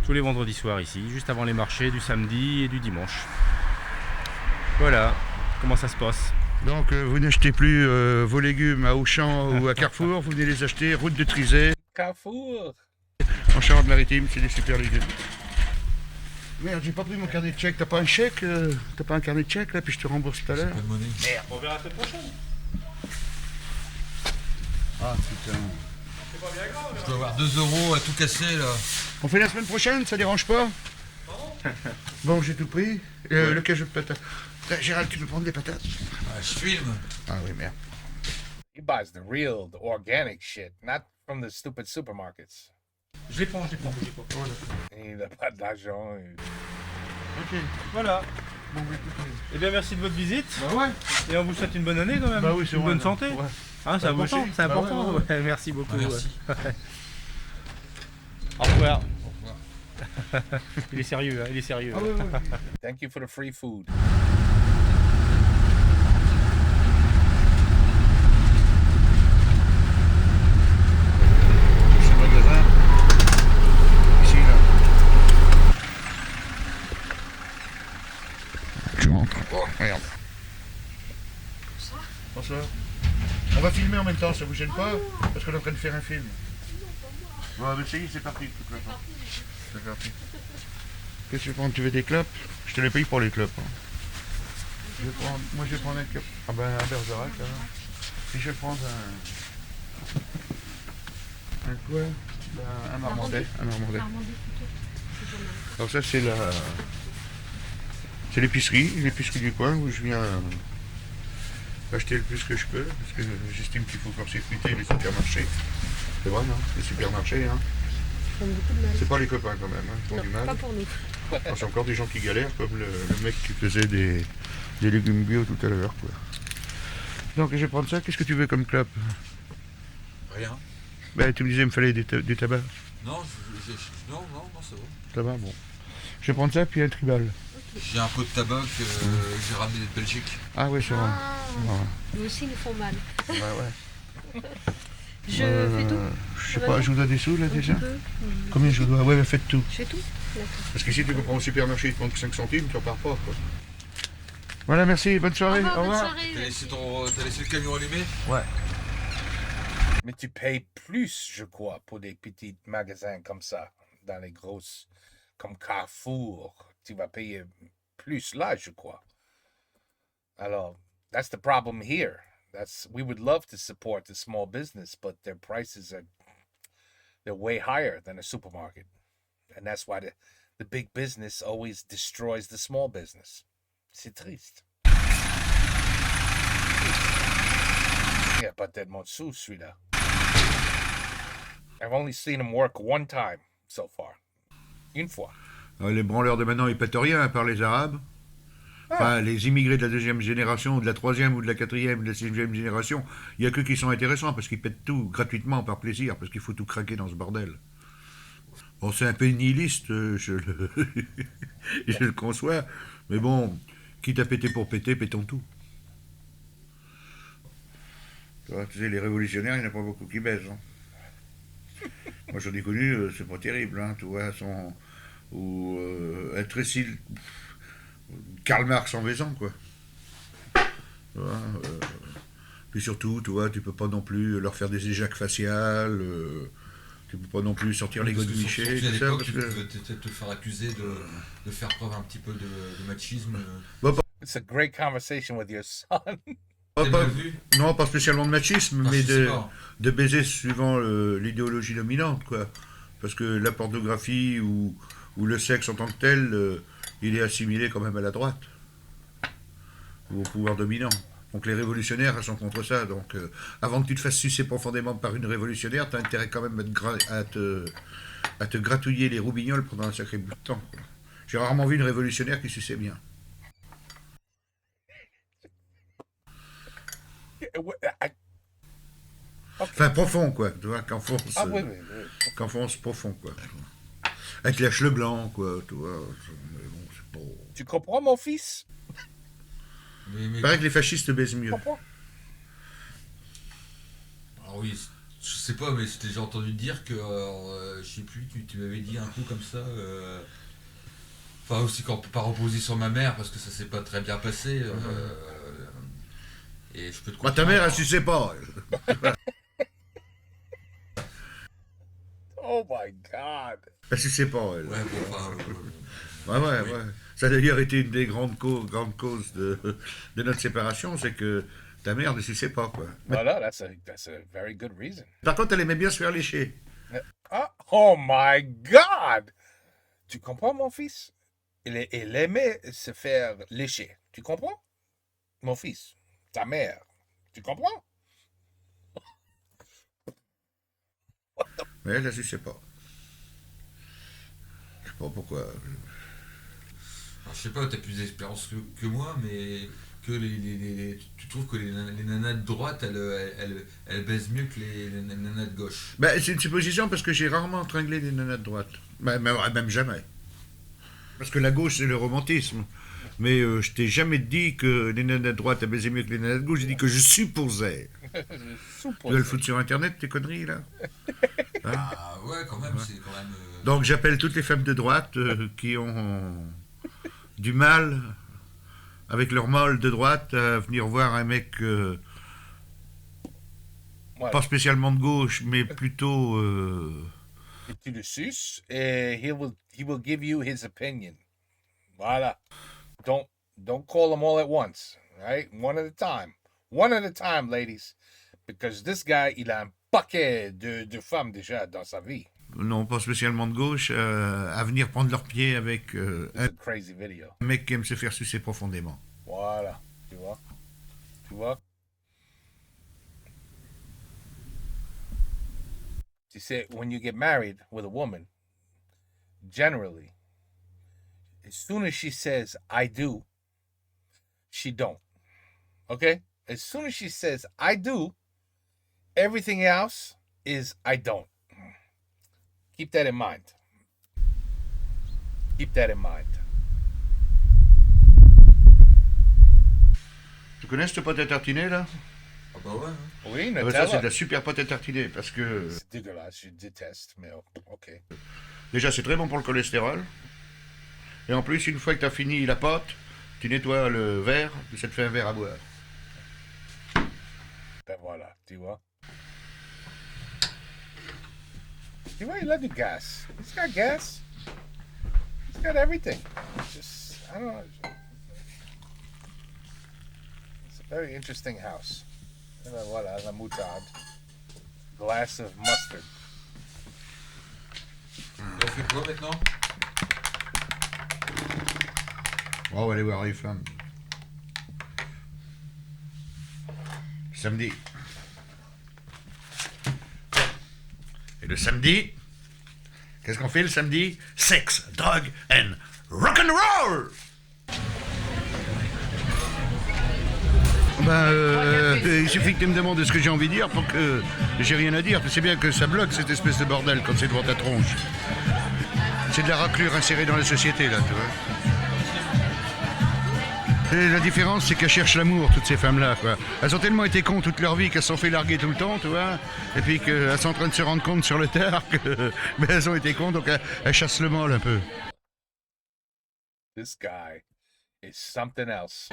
Tous les vendredis soirs ici, juste avant les marchés du samedi et du dimanche. Voilà comment ça se passe.
Donc vous n'achetez plus vos légumes à Auchan ou à Carrefour, vous venez les acheter route de Trizé.
Carrefour.
En Charente-Maritime, c'est des super légumes. Merde, j'ai pas pris mon carnet de chèque. T'as pas un chèque? T'as pas un carnet de chèque là, puis je te rembourse tout à l'heure.
Merde, on verra la semaine prochaine.
Ah putain.
C'est pas bien grave.
Je dois avoir 2 euros à tout casser là.
On fait la semaine prochaine, ça dérange pas? Bon, j'ai tout pris. Le cajou de patates. Gérald, tu peux prendre des patates?
Ah, je filme.
Ah oui, merde.
He buys the real, the organic shit, not from the stupid supermarkets.
Je les prends.
Il n'a pas d'argent.
Ok.
Voilà.
Bon, écoutez.
Eh bien, merci de votre visite.
Bah ouais.
Et on vous souhaite une bonne année quand même.
Bah oui, c'est
une
vrai,
bonne
là.
santé.
Ouais.
Hein, c'est
Bah,
important.
moi aussi.
C'est
Bah
important.
ouais.
Ouais, merci beaucoup.
Ah, merci.
Ouais. Au revoir.
Au revoir.
Il est sérieux, hein, il est sérieux.
Ah, ouais.
Thank you for the free food.
C'est le magasin. Ici, là. Tu rentres. Oh, merde. Bonsoir. On va filmer en même temps, ça vous gêne pas? Parce qu'on est en train de faire un film. Bon, mais c'est parti, de toute façon. C'est parti. Qu'est-ce que tu veux prendre? Tu veux des clopes? Je te les paye pour les clopes. Hein. Moi, je vais prendre un clope. Ah ben, un Bergerac, alors. Et je vais prendre un quoi? Un marmandais. Un marmandais. Alors ça, c'est la... C'est l'épicerie du coin où je viens acheter le plus que je peux, parce que j'estime qu'il faut court-circuiter les supermarchés. C'est vrai, non? Les supermarchés, hein? C'est pas les copains quand même, hein, qui font du mal.
Pas pour nous.
C'est encore des gens qui galèrent, comme le mec qui faisait des légumes bio tout à l'heure, quoi. Donc je vais prendre ça. Qu'est-ce que tu veux comme clope?
Rien.
Ben, tu me disais qu'il me fallait du tabac.
Non, non, c'est bon.
Tabac, bon. Je vais prendre ça, puis un tribal.
J'ai un pot de tabac que j'ai ramené de Belgique.
Ah ouais, c'est vrai.
Nous aussi, ils nous font mal.
Bah ouais.
Je fais tout.
Je sais pas, je vous dois des sous là déjà? Combien je vous dois? Ouais, faites tout.
Je fais tout? D'accord.
Parce que si tu comprends au supermarché, ils te manquent 5 centimes, tu repars pas, quoi. Voilà, merci, bonne soirée. Au revoir.
T'as laissé le camion allumé?
Ouais.
Mais tu payes plus, je crois, pour des petits magasins comme ça, dans les grosses, comme Carrefour. Tu vas payer plus là, je crois. Alors, that's the problem here. We would love to support the small business, but their prices they're way higher than a supermarket. And that's why the big business always destroys the small business. C'est triste. Il n'y a pas tellement de sous, celui-là. I've only seen him work one time so far. Une fois.
Les branleurs de maintenant, ils pètent rien, à part les Arabes. Enfin, les immigrés de la deuxième génération, ou de la troisième, ou de la quatrième, ou de la sixième génération, il n'y a que qui sont intéressants, parce qu'ils pètent tout, gratuitement, par plaisir, parce qu'il faut tout craquer dans ce bordel. Bon, c'est un peu nihiliste, je le conçois, mais bon, quitte à péter pour péter, pétons tout. Tu sais, les révolutionnaires, il n'y en a pas beaucoup qui baisent. Hein. Moi, j'en ai connu, c'est pas terrible, hein, tu vois, ou être très Karl Marx en baisant, quoi. Tu vois, puis surtout, tu vois, tu peux pas non plus leur faire des éjacs faciales, tu peux pas non plus sortir les godemichés, tout ça, parce
tu
que...
peux te faire accuser de faire preuve un petit peu de machisme.
It's a great conversation with your son.
Non, pas spécialement de machisme,
Ah,
mais
je sais
de baiser suivant l'idéologie dominante, quoi. Parce que la pornographie ou le sexe en tant que tel, il est assimilé quand même à la droite, ou au pouvoir dominant. Donc les révolutionnaires sont contre ça. Donc avant que tu te fasses sucer profondément par une révolutionnaire, tu as intérêt quand même à te gratouiller les roubignoles pendant un sacré bout de temps, quoi. J'ai rarement vu une révolutionnaire qui suçait bien. Enfin, profond, quoi. Tu vois, qu'enfonce profond, quoi. Avec la cheveux blanc, quoi. Tu vois. Mais bon, c'est pas...
Tu comprends, mon fils?
Il paraît que les fascistes baisent mieux.
Alors oui, je sais pas, mais j'ai entendu dire que, je sais plus, tu m'avais dit un coup comme ça. Enfin aussi par opposition à ma mère, parce que ça s'est pas très bien passé. Et je peux te comprendre.
Ta mère, elle suçait pas.
Oh my God.
Elle suçait pas, elle.
Ouais, bon, enfin...
Ouais. Ça a d'ailleurs été une des grandes causes de notre séparation, c'est que ta mère ne suçait pas, quoi.
Voilà, that's a very good reason.
Par contre, elle aimait bien se faire lécher.
Oh my God! Tu comprends, mon fils? Elle aimait se faire lécher. Tu comprends? Mon fils, ta mère. Tu comprends?
Mais elle ne suçait pas. Je sais pas pourquoi.
Alors, je sais pas, t'as plus d'expérience que moi, mais que tu trouves que les nanas de droite, elles baisent mieux que les nanas de gauche.
Bah, c'est une supposition parce que j'ai rarement tringlé des nanas de droite. Bah, même jamais. Parce que la gauche, c'est le romantisme. Mais je t'ai jamais dit que les nanas de droite baisaient mieux que les nanas de gauche. J'ai dit que je supposais. Tu vas le foutre sur Internet, tes conneries, là? Hein?
Ah ouais, quand même, c'est quand même...
Donc j'appelle toutes les femmes de droite qui ont du mal avec leur molle de droite à venir voir un mec pas spécialement de gauche, mais plutôt...
Et tu le suces et he will give you his opinion. Voilà. Don't call them all at once, right? One at a time. One at a time, ladies. Because this guy, il a un paquet de femmes déjà dans sa vie.
Non, pas spécialement de gauche, à venir prendre leurs pieds avec un mec qui aime se faire sucer profondément.
Voilà, tu vois. Tu sais, when you get married with a woman, generally, as soon as she says, I do, she don't. Okay? As soon as she says, I do, everything else is, I don't. Keep that in mind. Keep that in mind.
Tu connais cette pâte à tartiner, là?
Ah bah ouais.
Oui,
Nutella. Ça, c'est de la super pâte à tartiner, parce que...
C'est dégueulasse, je déteste, mais ok.
Déjà, c'est très bon pour le cholestérol. Et en plus, une fois que tu as fini la pâte, tu nettoies le verre, et ça te fait un verre à boire.
Ben voilà, tu vois. Tu vois, il a du gas. He's got gas. He's got everything. It's just, I don't know. It's a very interesting house. Et ben voilà, la moutarde. Glass of mustard.
On fait quoi maintenant?
On va aller voir les femmes. Samedi. Et le samedi, qu'est-ce qu'on fait le samedi? Sex, drogue and rock'n'roll. Il suffit que tu me demandes ce que j'ai envie de dire pour que j'ai rien à dire. Tu sais bien que ça bloque cette espèce de bordel quand c'est devant ta tronche. C'est de la raclure insérée dans la société, là, tu vois. Et la différence, c'est qu'elles cherchent l'amour, toutes ces femmes-là, quoi. Elles ont tellement été cons toute leur vie qu'elles se sont fait larguer tout le temps, tu vois. Et puis qu'elles sont en train de se rendre compte sur le tard elles ont été cons, donc elles chassent le mal un peu.
This guy is something else.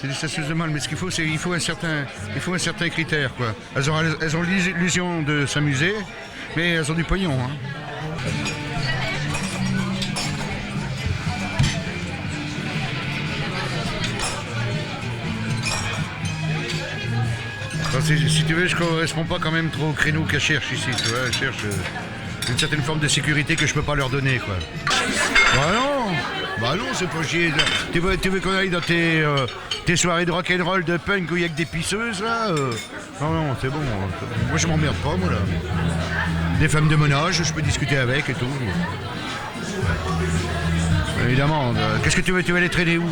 C'est des chasseuses de mal, mais ce qu'il faut, c'est qu'il faut un certain critère, quoi. Elles ont l'illusion de s'amuser, mais elles ont du pognon, hein. Enfin, si tu veux, je correspond pas quand même trop au créneau qu'elles cherchent ici, tu vois. Elles cherchent une certaine forme de sécurité que je peux pas leur donner, quoi. Bah non, c'est pas chier. Tu veux qu'on aille dans tes soirées de rock'n'roll, de punk où il y a que des pisseuses, là Non, c'est bon. Moi, je m'emmerde pas, moi, là. Des femmes de mon âge, je peux discuter avec et tout. Évidemment. Qu'est-ce que tu veux aller traîner où?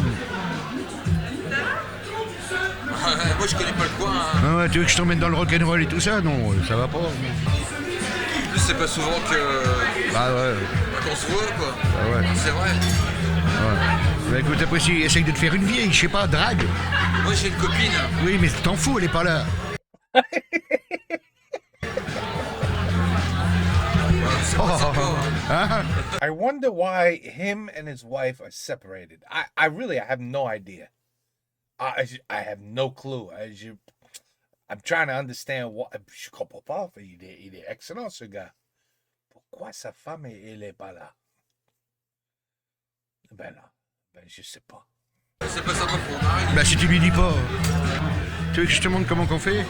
Moi je connais pas le coin. Hein.
Ah ouais, tu veux que je t'emmène dans le rock'n'roll et tout ça? Non, ça va pas.
En plus c'est pas souvent que.
Bah ouais.
Qu'on se voit quoi.
Bah ouais.
C'est vrai.
Ouais. Bah écoute, après si, essaye de te faire une vieille, je sais pas, drague.
Moi j'ai une copine.
Oui, mais t'en fous, elle est pas là.
I wonder why him and his wife are separated. I really have no idea. I have no clue. I'm trying to understand what. Je comprends pas. Il est excellent ce gars. Pourquoi sa femme elle est pas là? Ben je sais pas.
C'est pas sympa pour Marie.
Bah si tu lui dis pas. Tu veux que je te montre comment qu'on fait?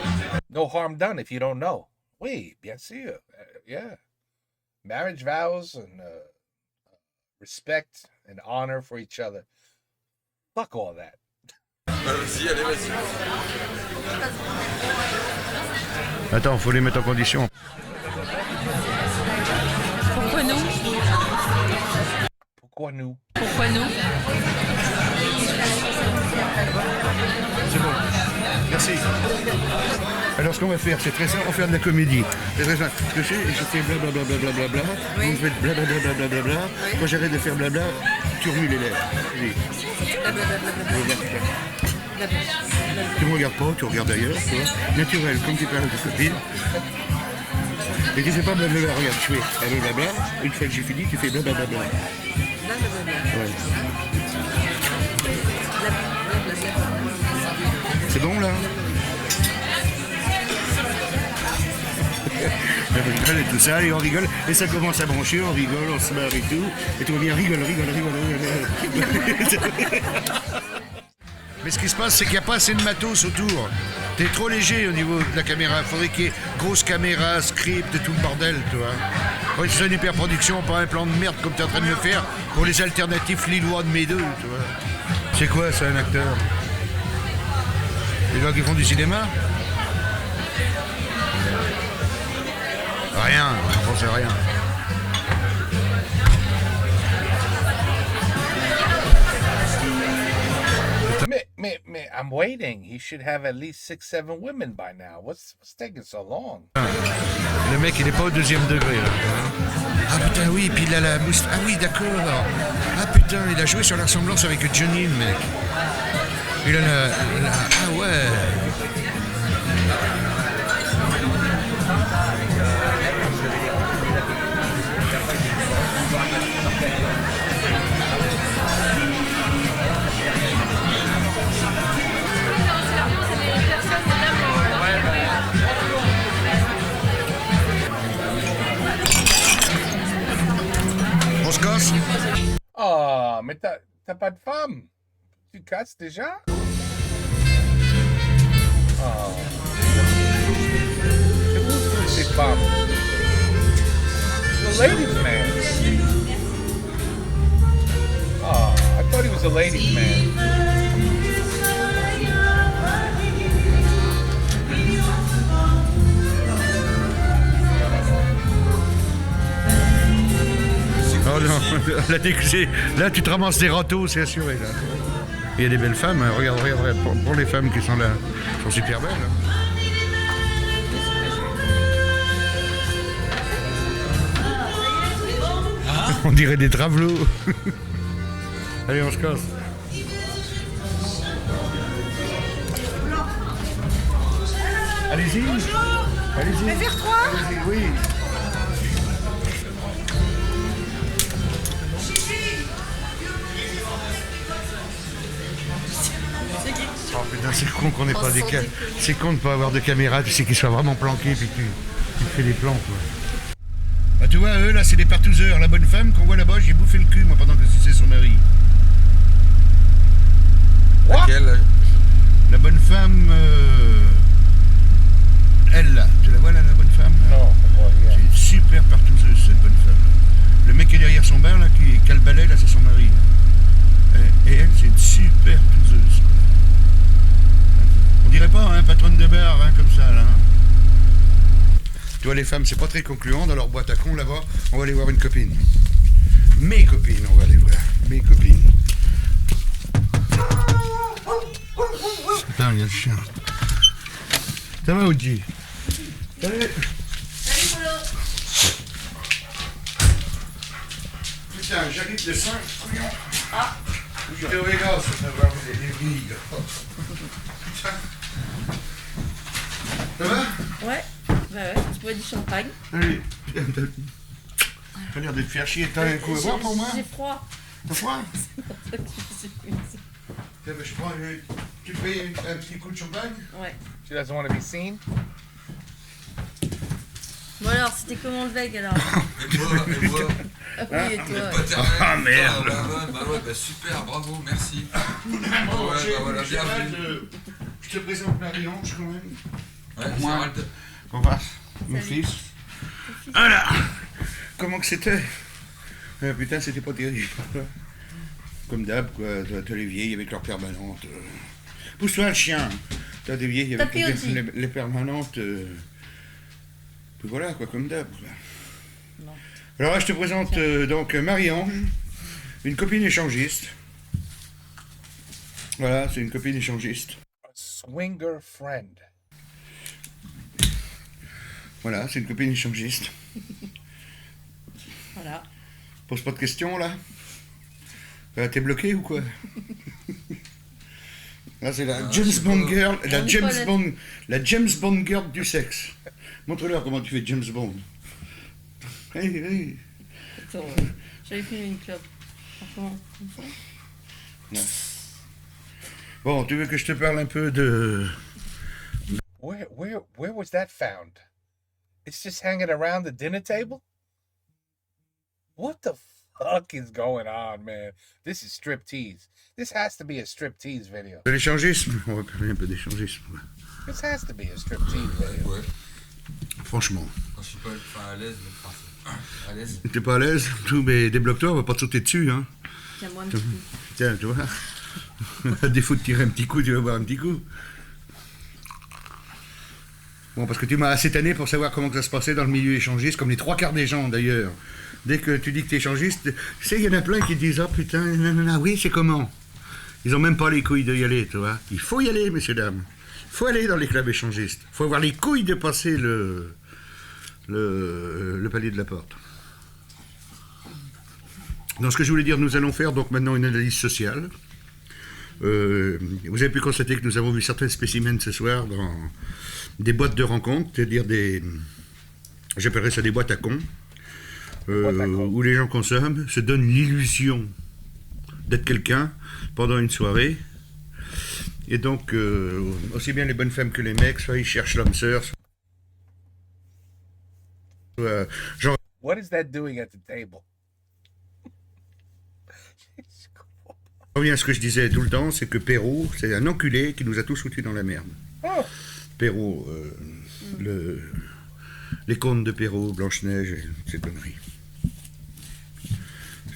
No harm done if you don't know. Oui, bien sûr. Yeah. Marriage vows and respect and honor for each other. Fuck all that.
Vas-y, allez, vas-y.
Attends, faut les mettre en condition.
Pourquoi nous?
Pourquoi nous?
Pourquoi nous?
C'est bon. Merci. Alors ce qu'on va faire, c'est très simple, on va faire de la comédie. C'est très simple. Ce que je fais blablabla, vous me faites blablabla. Quand j'arrête de faire blabla, tu remues les lèvres. Tu me regardes pas, tu regardes ailleurs, tu vois. Naturel, comme tu parles à ta copine. Et tu fais pas blablabla, regarde, je fais blablabla. Une fois que j'ai fini, tu fais blablabla. Ouais. C'est bon là? On rigole et tout ça, et on rigole, et ça commence à brancher, on rigole, on se marre et tout, et tout va bien, rigole. Mais ce qui se passe, c'est qu'il n'y a pas assez de matos autour. T'es trop léger au niveau de la caméra, faudrait qu'il y ait grosse caméra, script et tout le bordel, tu vois. Ouais, c'est une hyper-production, pas un plan de merde comme t'es en train de me faire pour les alternatifs lillois de mes deux, tu vois. C'est quoi ça, un acteur? Les gens qui font du cinéma? Rien, je pense à rien.
Mais, I'm waiting. He should have at least 6-7 women by now. What's taking so long?
Le mec, il est pas au deuxième degré, là. Ah putain, oui, puis il a la moustache. Ah oui, d'accord. Ah putain, il a joué sur la ressemblance avec Johnny, le mec. Il a la... Ah ouais. On se casse?
Oh, mais t'as pas de femme? Tu casses déjà? Oh. C'est où toutes ces femmes? The ladies man. Oh, I thought he was a ladies man.
Là, tu te ramasses des râteaux, c'est assuré. Là. Il y a des belles femmes, hein. Regarde, pour les femmes qui sont là, elles sont super belles. Hein. On dirait des travelots. Allez, on se casse. Allez-y. Allez-y.
Mais vers 3
Allez-y, oui. Oh putain, c'est con qu'on n'ait pas des caméras. C'est con de ne pas avoir de caméra, tu sais qu'ils soient vraiment planqués puis tu fais des plans quoi. Bah tu vois, eux là c'est des partouzeurs. La bonne femme qu'on voit là-bas, j'ai bouffé le cul moi pendant que c'est son mari.
Laquelle?
La bonne femme, elle là, tu la vois là la bonne femme là?
Non,
c'est une super partouzeuse cette bonne femme. Le mec qui est derrière son bar là, qui a le balai là, c'est son mari. Et elle c'est une super partouzeuse. On dirait pas un patronne de bar hein, comme ça là. Tu vois les femmes c'est pas très concluant dans leur boîte à con là-bas. On va aller voir une copine. Mes copines on va aller voir. Mes copines. Putain il y a le chien. Ça va Oji? Salut.
Salut Polo.
Putain j'habite le 5.
Ah.
Je te regarde ça va les billes. Putain. Ça va?
Ouais. Bah ouais, tu bois du champagne.
Allez. T'as l'air de te faire chier. T'as un coup à boire pour moi?
J'ai froid.
T'as froid?
C'est pour ça que je suis
Je prends tu payes un petit coup de champagne?
Ouais.
She doesn't want to be seen.
Bon alors, c'était comment le veille alors?
Et toi?
Ah oui, et toi?
Ah merde!
Bah super, bravo, merci.
Bon,
Ouais, voilà, bienvenue.
Je te présente Marie-Ange quand même.
Ouais,
Moi,
Gérald.
on va, mon fils. Voilà! Comment que c'était? Putain, c'était pas terrible. Comme d'hab, quoi. T'as les vieilles avec leurs permanentes. Pousse-toi le chien! T'as des vieilles avec les permanentes. Puis voilà, quoi, comme d'hab. Alors là, je te présente donc Marie-Ange, une copine échangiste. Voilà, c'est une copine échangiste.
A swinger friend.
Voilà, c'est une copine échangiste.
Voilà.
Pose pas de questions, là. T'es bloqué ou quoi? Là, c'est la James Bond girl, la James Bond girl du sexe. Montre-leur comment tu fais James Bond. Allez, allez.
Attends, j'avais fait une clope. Franchement, comme ça.
Ouais. Bon, tu veux que je te parle un peu de...
Where was that found? It's just hanging around the dinner table? What the fuck is going on, man? This is striptease. This has to be a striptease video.
De l'échangisme? On va parler un peu d'échangisme.
This has to be a striptease video.
Ouais.
Franchement.
Quand je suis pas à l'aise, à l'aise.
T'es pas à l'aise? Tout, mais débloque-toi, on va pas te sauter dessus, hein.
Tiens-moi un petit coup.
Tiens, tu vois. À défaut de tirer un petit coup, tu vas boire un petit coup. Bon, parce que tu m'as assez tanné pour savoir comment que ça se passait dans le milieu échangiste, comme les trois quarts des gens d'ailleurs. Dès que tu dis que t'es échangiste, tu sais, il y en a plein qui disent « Ah putain, nanana, oui, c'est comment ?» Ils ont même pas les couilles d'y aller, tu vois. Il faut y aller, messieurs, dames. Il faut aller dans les clubs échangistes. Il faut avoir les couilles de passer le palier de la porte. Donc, ce que je voulais dire, nous allons faire donc maintenant une analyse sociale. Vous avez pu constater que nous avons vu certains spécimens ce soir dans des boîtes de rencontres, c'est-à-dire des... J'appellerais ça des boîtes à cons, où les gens consomment, se donnent l'illusion d'être quelqu'un pendant une soirée. Et donc, aussi bien les bonnes femmes que les mecs, soit ils cherchent l'homme sœur, soit... genre...
What is that doing at the table?
Je reviens à ce que je disais tout le temps, c'est que Perrault, c'est un enculé qui nous a tous foutus dans la merde.
Oh.
Perrault, les contes de Perrault, Blanche-Neige, et ces conneries.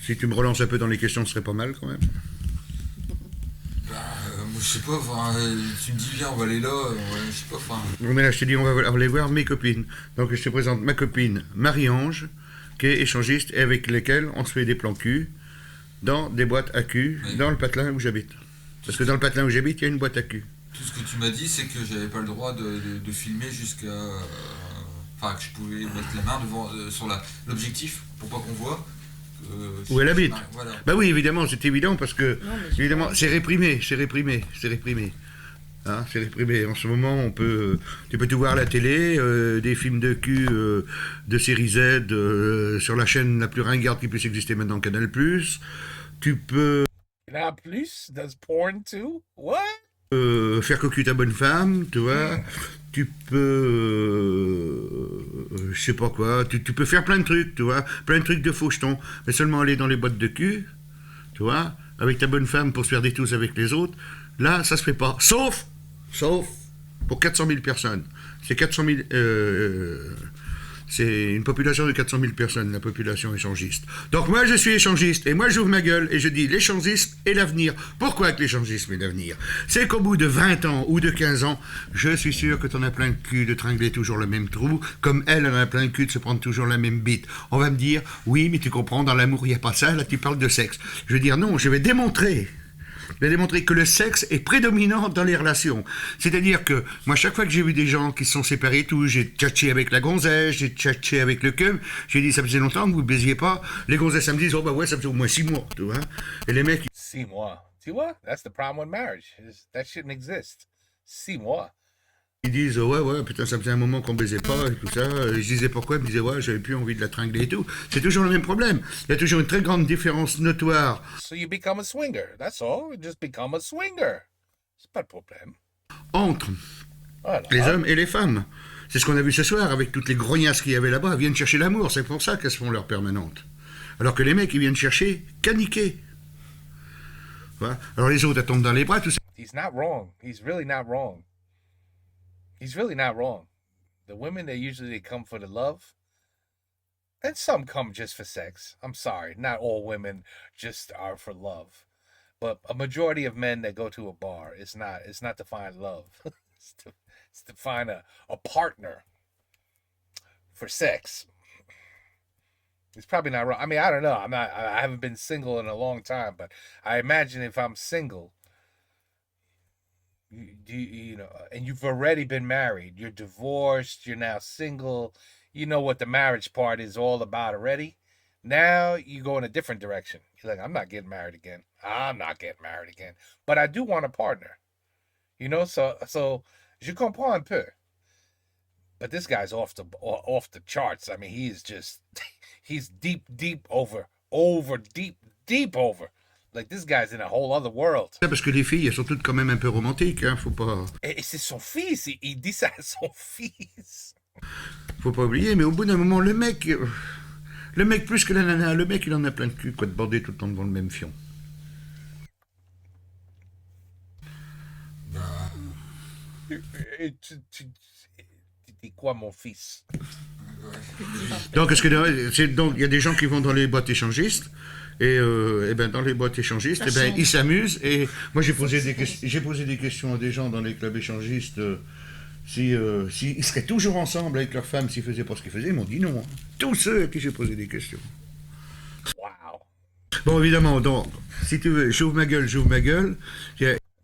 Si tu me relances un peu dans les questions, ce serait pas mal quand même.
Moi, je sais pas, enfin, tu me dis viens, on va aller là, je sais pas, enfin...
Bon, mais là, je te dis, on va aller voir mes copines. Donc, je te présente ma copine Marie-Ange, ok, échangistes, et avec lesquels on se fait des plans cul dans des boîtes à cul, dans le patelin où j'habite. Parce que dans le patelin où j'habite, il y a une boîte à cul.
Tout ce que tu m'as dit, c'est que j'avais pas le droit de filmer jusqu'à... Enfin, que je pouvais mettre la main devant, sur l'objectif pour pas qu'on voit.
Où elle habite.
Voilà.
Bah oui, évidemment, c'est évident parce que, évidemment, c'est réprimé. Hein, c'est réprimé. En ce moment, tu peux tout voir à la télé, des films de cul de série Z sur la chaîne la plus ringarde qui puisse exister maintenant, Canal+. Tu peux...
Canal+? Does porn too? What?
Faire cocu ta bonne femme, tu vois. Tu peux... je sais pas quoi. Tu peux faire plein de trucs, tu vois. Plein de trucs de fauchetons. Mais seulement aller dans les boîtes de cul, tu vois, avec ta bonne femme pour se faire des tours avec les autres. Là, ça se fait pas. Sauf pour 400 000 personnes. C'est 400 000... c'est une population de 400 000 personnes, la population échangiste. Donc moi, je suis échangiste, et moi, j'ouvre ma gueule, et je dis l'échangisme est l'avenir. Pourquoi que l'échangisme est l'avenir? C'est qu'au bout de 20 ans ou de 15 ans, je suis sûr que t'en as plein le cul de tringler toujours le même trou, comme elle en a plein le cul de se prendre toujours la même bite. On va me dire, oui, mais tu comprends, dans l'amour, il n'y a pas ça, là, tu parles de sexe. Je vais dire, non, je vais démontrer que le sexe est prédominant dans les relations. C'est-à-dire que, moi, chaque fois que j'ai vu des gens qui se sont séparés et tout, j'ai tchatché avec la gonzesse, j'ai tchatché avec le cum, j'ai dit, ça faisait longtemps que vous ne baisiez pas. Les gonzesses, ça me disent, oh bah ouais, ça faisait au moins 6 mois, tu vois. Et les mecs...
6 mois. Tu vois? That's the problem with marriage. That shouldn't exist. 6 mois.
Ils disent, ouais, putain, ça faisait un moment qu'on baisait pas et tout ça. Et je disais pourquoi, ils me disaient, ouais, j'avais plus envie de la tringler et tout. C'est toujours le même problème. Il y a toujours une très grande différence notoire.
So you become a swinger, that's all. You just become a swinger. C'est pas de problème.
Entre
voilà.
Les hommes et les femmes. C'est ce qu'on a vu ce soir avec toutes les grognasses qu'il y avait là-bas. Elles viennent chercher l'amour, c'est pour ça qu'elles se font leur permanente. Alors que les mecs, ils viennent chercher qu'à niquer. Voilà. Alors les autres, elles tombent dans les bras, tout ça.
He's not wrong. He's really not wrong. He's really not wrong. The women, they come for the love. And some come just for sex. I'm sorry. Not all women just are for love. But a majority of men that go to a bar, it's not to find love. it's to find a partner for sex. It's probably not wrong. I mean, I don't know. I haven't been single in a long time, but I imagine if I'm single, you know, and you've already been married, you're divorced, you're now single, you know what the marriage part is all about already. Now you go in a different direction. You're like, I'm not getting married again. But I do want a partner. You know, so je comprends un peu. But this guy's off the charts. I mean, he's deep over. Like, this guy's in a whole other world.
Parce que les filles, elles sont toutes quand même un peu romantiques, hein, faut pas...
Et c'est son fils, il dit ça à son fils.
Faut pas oublier, mais au bout d'un moment, le mec plus que la nana, le mec, il en a plein de cul, quoi, de bander tout le temps devant le même fion.
Tu dis quoi, mon fils?
Donc, il y a des gens qui vont dans les boîtes échangistes, et ben dans les boîtes échangistes, ils s'amusent. Et moi, j'ai posé des questions à des gens dans les clubs échangistes, s'ils seraient toujours ensemble avec leur femme s'ils faisaient pas ce qu'ils faisaient. Ils m'ont dit non. Tous ceux à qui j'ai posé des questions.
Wow.
Bon, évidemment, donc, si tu veux, j'ouvre ma gueule.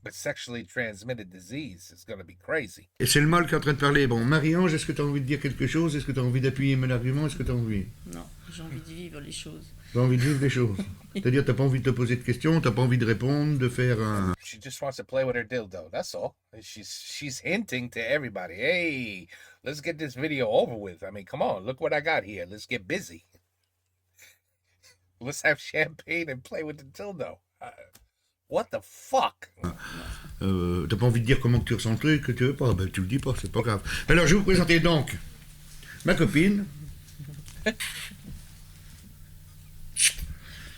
But sexually transmitted disease is going to be crazy.
Et c'est le mal qui est en train de parler. Bon, Marie-Ange, est-ce que tu as envie de dire quelque chose? Est-ce que tu as envie d'appuyer mon argument? Est-ce que tu as envie?
Non, j'ai envie de vivre les choses.
Tu as envie de vivre les choses. C'est-à-dire, tu n'as pas envie de te poser de questions, tu n'as pas envie de répondre, de faire un...
She just wants to play with her dildo, that's all. She's hinting to everybody, hey, let's get this video over with. I mean, come on, look what I got here. Let's get busy. Let's have champagne and play with the dildo. What the fuck?
T'as pas envie de dire comment tu ressens le truc, que tu veux pas, ben tu le dis pas, c'est pas grave. Alors je vais vous présenter donc ma copine,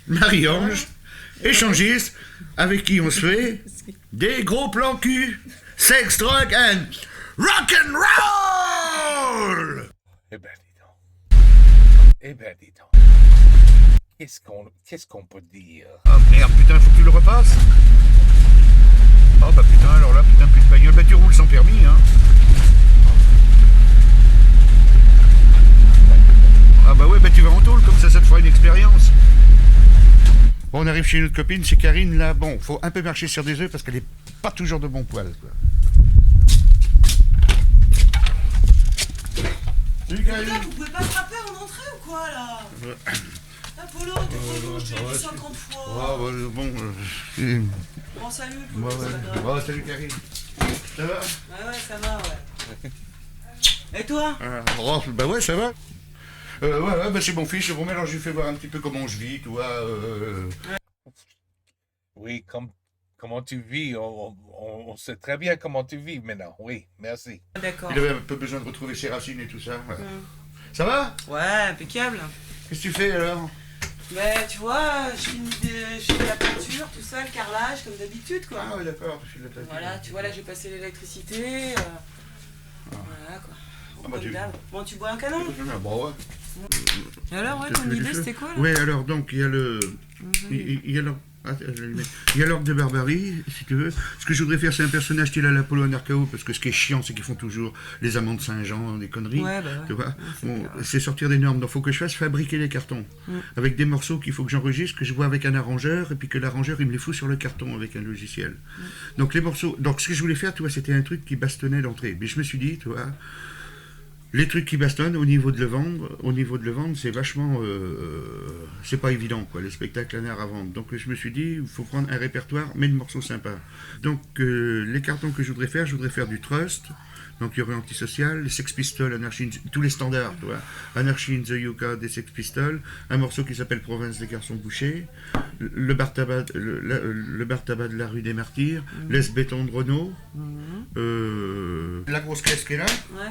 Marie-Ange, échangiste, avec qui on se fait des gros plans cul, sex, drug and rock'n'roll.
Eh ben dis donc. Qu'est-ce qu'on peut dire?
Oh merde, putain, faut que tu le repasses. Oh bah putain, alors là, putain, plus de bagnole. Bah tu roules sans permis, hein. Ah bah ouais, bah tu vas en tôle comme On arrive chez notre copine, c'est Karine, là, bon, faut un peu marcher sur des œufs parce qu'elle est pas toujours de bon poil, quoi. Salut Karine.
Vous pouvez pas frapper en entrée ou quoi, là? Apollo, t'es relou, je te l'ai dit 50 fois. Bon, salut, Polo, ça va.
Salut Karine. Ça va?
Ouais, ça va, ouais. Et toi?
Bah ouais, ça va. Ouais, bah c'est mon fils, bon, alors je lui fais voir un petit peu comment je vis, tu vois.
Oui, comment tu vis, on sait très bien comment tu vis maintenant, oui, merci.
D'accord.
Il avait un peu besoin de retrouver ses racines et tout ça. Ouais. Ça va?
Ouais, impeccable.
Qu'est-ce que tu fais alors?
Bah, tu vois, je fais de la peinture, tout ça, le carrelage, comme d'habitude, quoi.
Ah ouais, d'accord, tu fais de la peinture.
Voilà, tu vois, là, j'ai passé l'électricité. Voilà, quoi. Bon, tu bois un canon?
Bon, ouais.
Et alors, ouais, ton idée, c'était quoi, là?
Ouais, alors, donc, il y a le... Il y a l'Orgue de Barbarie, si tu veux. Ce que je voudrais faire, c'est un personnage style à l'Apollo Anarchao, parce que ce qui est chiant, c'est qu'ils font toujours les amants de Saint-Jean, des conneries.
Ouais, bah ouais.
Tu vois, c'est sortir des normes. Donc, il faut que je fasse fabriquer les cartons. Avec des morceaux qu'il faut que j'enregistre, que je vois avec un arrangeur, et puis que l'arrangeur, il me les fout sur le carton avec un logiciel. Donc, les morceaux... Donc, ce que je voulais faire, tu vois, c'était un truc qui bastonnait d'entrée. Mais je me suis dit, tu vois... Les trucs qui bastonnent, au niveau de le vendre, c'est vachement... c'est pas évident, quoi, les spectacles en art à vendre. Donc je me suis dit, il faut prendre un répertoire, mais de morceaux sympas. Donc les cartons que je voudrais faire du Trust, donc il y aurait Antisocial, les Sex Pistols, Anarchy, tous les standards, tu vois. Anarchy in the Yucca des Sex Pistols, un morceau qui s'appelle Province des Garçons Bouchés, le bar tabac de la rue des Martyrs, Les Béton de Renault, la grosse caisse qui est là.
Ouais.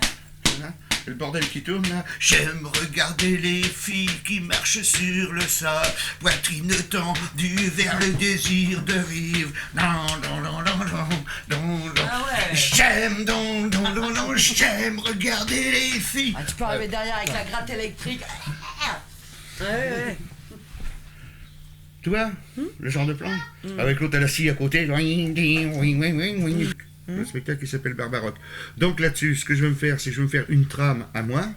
Là. Le bordel qui tourne là. J'aime regarder les filles qui marchent sur le sable, poitrine tendue vers le désir de vivre. J'aime regarder les filles.
Tu peux arriver derrière avec la gratte électrique. Ouais.
Tu vois, le genre de plan. Avec l'autre à la scie à côté. Le spectacle qui s'appelle Barbaroque. Donc là-dessus, ce que je vais me faire, c'est que je vais me faire une trame à moi,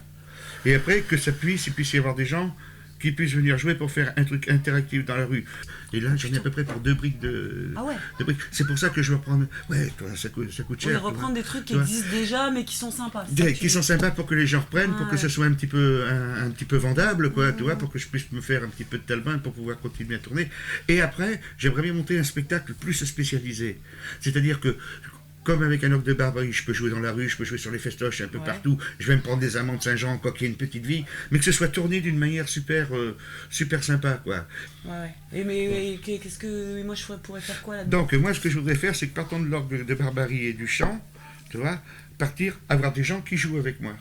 et après que il puisse y avoir des gens qui puissent venir jouer pour faire un truc interactif dans la rue. Et là, j'en ai à peu près pour 2 briques de...
Ah ouais.
De briques. C'est pour ça que je vais reprendre... Ouais, toi, ça coûte cher.
Reprendre des trucs qui existent déjà, mais qui sont sympas.
Qui sont sympas pour que les gens reprennent, pour que ça soit un petit peu vendable, quoi, tu vois, pour que je puisse me faire un petit peu de talbin pour pouvoir continuer à tourner. Et après, j'aimerais bien monter un spectacle plus spécialisé. C'est-à-dire que comme avec un Orgue de Barbarie, je peux jouer dans la rue, je peux jouer sur les festoches un peu partout, je vais me prendre des amants de Saint-Jean, quoi qu'il y ait une petite vie, mais que ce soit tourné d'une manière super sympa, quoi.
Ouais. Mais qu'est-ce que moi je pourrais faire quoi là-dedans?
Donc moi ce que je voudrais faire, c'est que partant de l'Orgue de Barbarie et du chant, tu vois, avoir des gens qui jouent avec moi.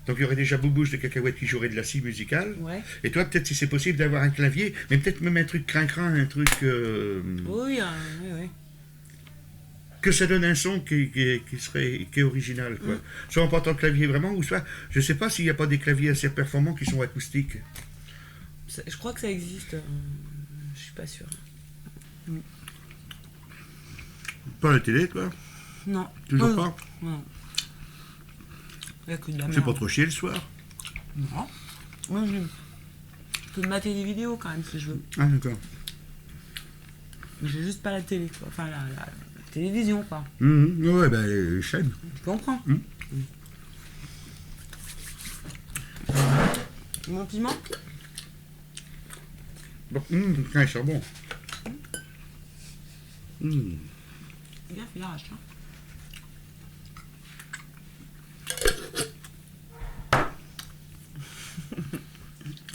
Donc il y aurait déjà Boubouche de Cacahuète qui jouerait de la scie musicale.
Ouais.
Et toi, peut-être si c'est possible d'avoir un clavier, mais peut-être même un truc crin-crin, un truc...
Oui.
Que ça donne un son qui est original, quoi. Soit en portant le clavier vraiment, ou soit, je sais pas s'il n'y a pas des claviers assez performants qui sont acoustiques.
Je crois que ça existe, je suis pas sûr.
Pas à la télé, toi?
Non.
Toujours pas?
Non. Il y a que de la merde.
C'est pas trop chier le soir?
Non. Moi, je peux mater des vidéos quand même si je veux.
Ah d'accord.
Mais j'ai juste pas la télé, quoi. Enfin, la télévision, quoi.
Ouais, bah les chaînes.
Tu comprends? Mon piment?
Bon, ils sont bons.
Bien fait l'arrache, hein.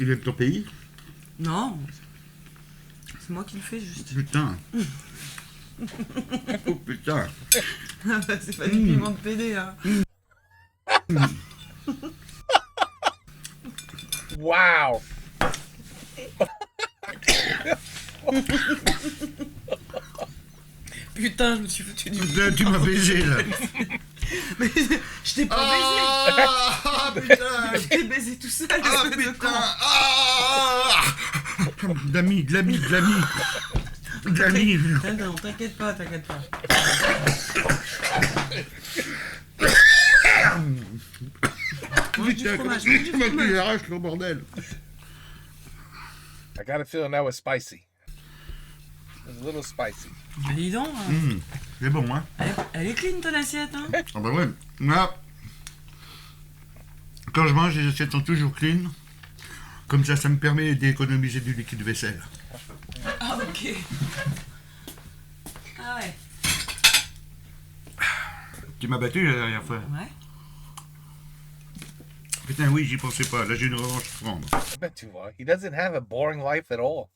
Il est de ton pays?
Non. C'est moi qui le fais, juste.
Putain. Oh putain.
C'est pas du piment de PD, hein.
Wow.
Putain, je me suis foutu du...
Tu m'as baisé, là.
Mais je t'ai pas baisé.
Ah putain.
Je t'ai baisé tout seul.
Ah putain. De l'ami.
Non, t'inquiète pas.
Putain, comment tu arraches le bordel?
I got a feeling that was spicy. It's a little spicy.
Mais dis donc,
C'est bon, hein.
elle est clean ton assiette, hein.
Ah bah ouais. Là, quand je mange, les assiettes sont toujours clean. Comme ça me permet d'économiser du liquide vaisselle.
Ah ok. Ah ouais.
Tu m'as battu la dernière fois.
Ouais.
Putain, oui, j'y pensais pas. Là, j'ai une revanche à prendre.
Bet tu vois, he doesn't have a boring life at all.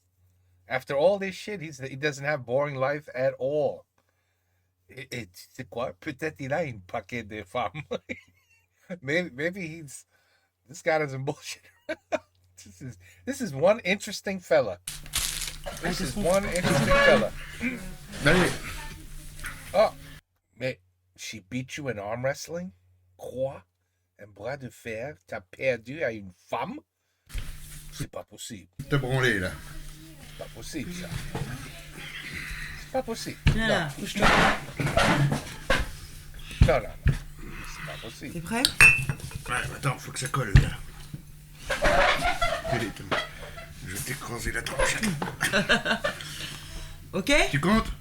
After all this shit, he doesn't have boring life at all. Et tu sais quoi? Peut-être il a une paquet de femmes. maybe this guy doesn't bullshit. This is one interesting fella. This is one interesting fella.
Allez.
Oh, mais she beat you in arm wrestling? Quoi? Un bras de fer, t'as perdu à une femme? C'est pas possible.
T'as branlé, là.
C'est pas possible, ça. C'est pas possible.
Viens là,
Non.
bouge-toi.
Non. C'est pas possible.
T'es prêt?
Ouais, attends, faut que ça colle, là. Allez, je vais t'écraser la tronche.
Ok?
Tu comptes?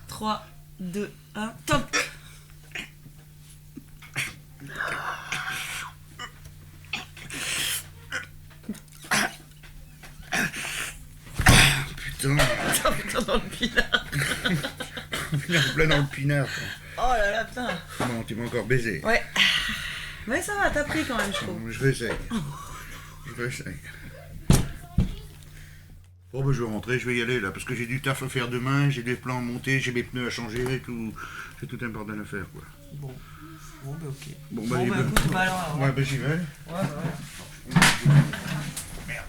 3, 2, 1, top!
Putain.
Putain, dans le pinard.
Plein dans le pinard.
Oh là là, putain.
Bon, tu m'as encore baisé.
Ouais. Mais ça va, t'as pris quand même, je trouve.
Je réessaye. Bon, bah, je vais rentrer, je vais y aller là, parce que j'ai du taf à faire demain, j'ai des plans à monter, j'ai mes pneus à changer, tout. J'ai tout un bordel à faire, quoi.
Bon, bah ok.
Bon, bah,
écoute, bah alors.
Ouais, bah, j'y vais.
Ouais.
Merde,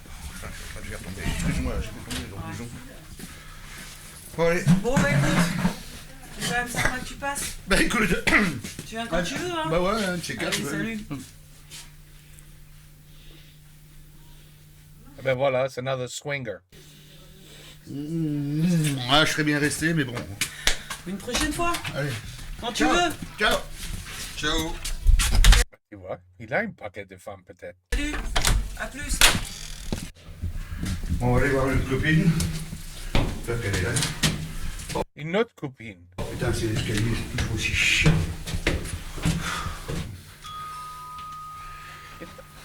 je vais retomber. Excuse-moi, je vais tomber dans le bougeon. Bon, allez.
Bon, bah écoute, c'est quand même sympa que tu passes.
Bah, écoute.
Tu viens quand tu veux, hein.
Bah, ouais, un de ces quatre.
Allez, salut.
Ben voilà, c'est another swinger.
Ah, je serais bien resté, mais bon.
Une prochaine fois.
Allez.
Quand tu
Ciao.
veux.
Ciao.
Ciao.
Tu vois, il a une paquet de femmes peut-être.
Salut. À plus.
On va aller voir une copine. J'espère qu'elle est là.
Une autre copine.
Oh putain, c'est l'escalier, c'est toujours aussi chiant.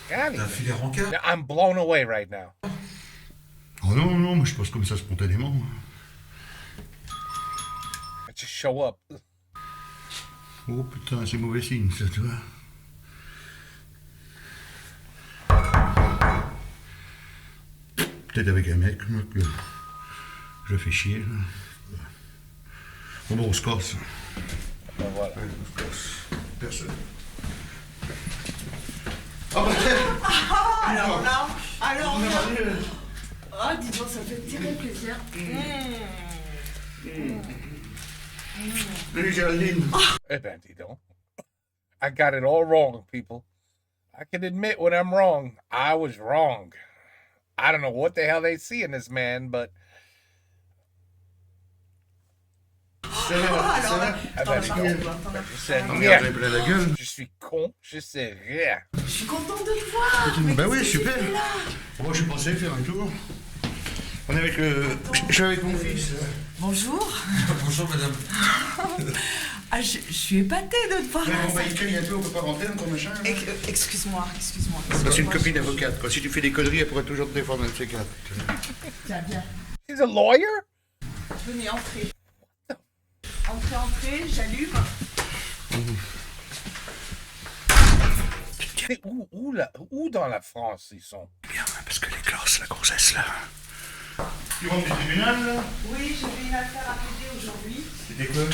T'as un filet rencard?
I'm blown away right now.
Oh non, non, moi je passe comme ça spontanément.
Just show up.
Oh putain, c'est mauvais signe ça, tu vois. Peut-être avec un mec, moi, que je fais chier. Là. Bon, on se casse.
Ben voilà.
Ouais, on se casse. Personne.
Alors là. Ah, dis donc, ça fait très plaisir.
Salut Géraldine.
Eh ben, dis donc. I got it all wrong, people. I can admit when I'm wrong. I was wrong. I don't know what the hell they see in this man, but...
Ça va?
Ah ben, dis donc. Je sais
Regarde,
rien.
j'ai plein la gueule.
Je suis con, je sais rien.
Je suis contente de te voir.
Bah oui, super. Moi, je pensais faire un tour. On est avec je suis avec mon fils.
Bonjour.
Bonjour madame.
Ah, je suis épatée de te voir.
Mais bon, bah, il crie un peu, on peut pas rentrer encore, machin.
Excuse-moi.
C'est une copine avocate, quoi. Si tu fais des conneries, elle pourrait toujours te défendre un de ces quatre.
Tiens, viens.
He's a lawyer?
Venez, entrez. Entrez, j'allume.
Où dans la France ils sont?
Bien, parce que les classes, la grossesse, là. Tu rentres du tribunal, là?
Oui, j'avais une affaire à plaider aujourd'hui.
C'était quoi?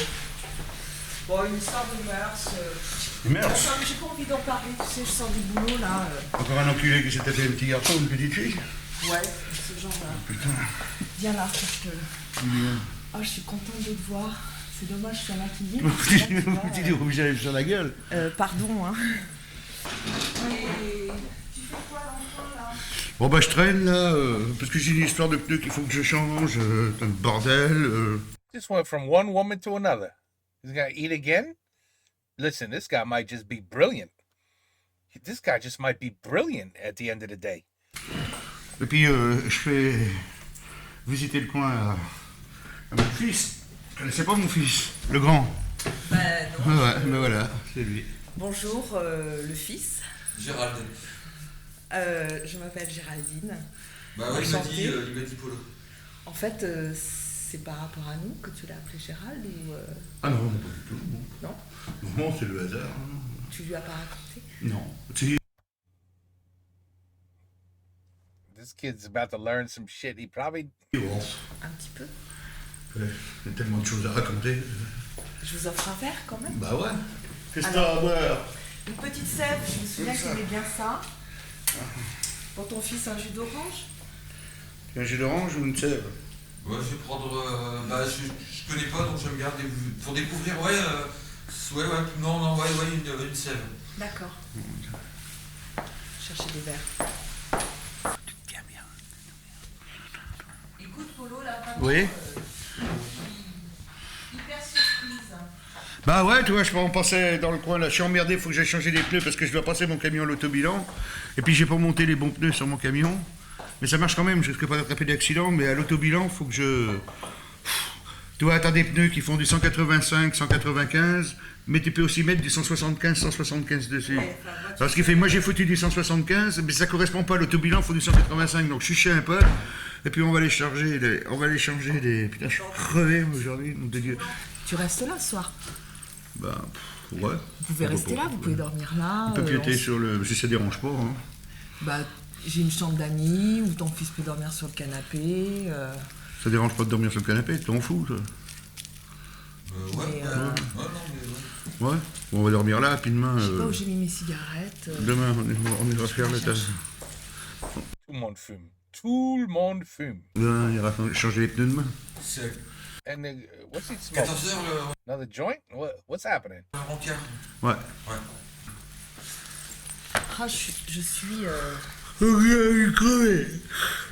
Bon, une histoire de mœurs.
Des mœurs?
Enfin, j'ai pas envie d'en parler, tu sais, je sors du boulot, là.
Encore un enculé qui s'était fait un petit garçon ou une petite fille?
Ouais, ce genre-là.
Putain.
Viens là, parce que...
Bien.
Oh, je suis contente de te voir. C'est dommage, je suis à la clinique.
Tu dis où j'arrive sur la gueule?
Pardon, hein. Et... Tu fais quoi, l'enfant, là?
Bon bah je traîne là, parce que j'ai une histoire de pneus qu'il faut que je change, un bordel.
Just went from one woman to another. He's gonna eat again? Listen, this guy might just be brilliant. This guy just might be brilliant at the end of the day.
Et puis je fais visiter le coin à Mon fils. Je connaissais pas mon fils. Le grand.
Bah non.
Ouais, mais voilà, c'est lui.
Bonjour, le fils.
Gérald.
Je m'appelle Géraldine.
Bah ouais, il m'a dit Polo.
En fait, c'est par rapport à nous que tu l'as appelé Gérald ou...
Ah non, pas du tout.
Non.
Non, c'est le hasard.
Tu lui as pas raconté?
Non. Si.
This kid's about to learn some shit. He probably.
Un petit peu.
Il y a tellement de choses à raconter.
Je vous offre un verre quand même.
Bah ouais. Qu'est-ce que t'as à boire?
Une petite sève, je me souviens qu'il aimait bien ça. Pour ton fils, un jus d'orange?
Un jus d'orange ou une sève?
Ouais, je vais prendre. Bah, je connais pas, donc je vais me garder. Pour découvrir, ouais. Non, une sève.
D'accord. Chercher des verres.
Tu te tiens bien.
Écoute, Polo, là, vraiment,
Oui.
hyper surprise.
Bah ouais, tu vois, on passait dans le coin là, je suis emmerdé, faut que j'aille changer les pneus parce que je dois passer mon camion à l'autobilan. Et puis j'ai pas monté les bons pneus sur mon camion. Mais ça marche quand même, je risque pas d'attraper d'accident, mais à l'autobilan, faut que je... Tu vois, t'as des pneus qui font du 185, 195, mais tu peux aussi mettre du 175, 175 dessus. Alors ce qui fait, moi j'ai foutu du 175, mais ça correspond pas à l'autobilan, il faut du 185, donc je suis chez un pote, et puis on va aller changer des... Putain, je suis crevé aujourd'hui, nom de Dieu.
Tu restes là ce soir?
Bah, ouais.
Vous pouvez rester là, vous pouvez dormir là.
On peut piéter sur le... Si ça dérange pas, hein.
Bah, j'ai une chambre d'amis où ton fils peut dormir sur le canapé.
Ça dérange pas de dormir sur le canapé, t'en fous, toi?
Ouais.
Ouais. Bon, on va dormir là, puis demain...
Je sais pas où j'ai mis mes cigarettes.
Demain, on ira faire le tas.
Tout le monde fume. Tout le monde fume.
Demain, on ira changer les pneus demain.
And what's he smoking?
14 heures,
Another joint? What's happening?
Ouais.
Ah, je suis...
crevé.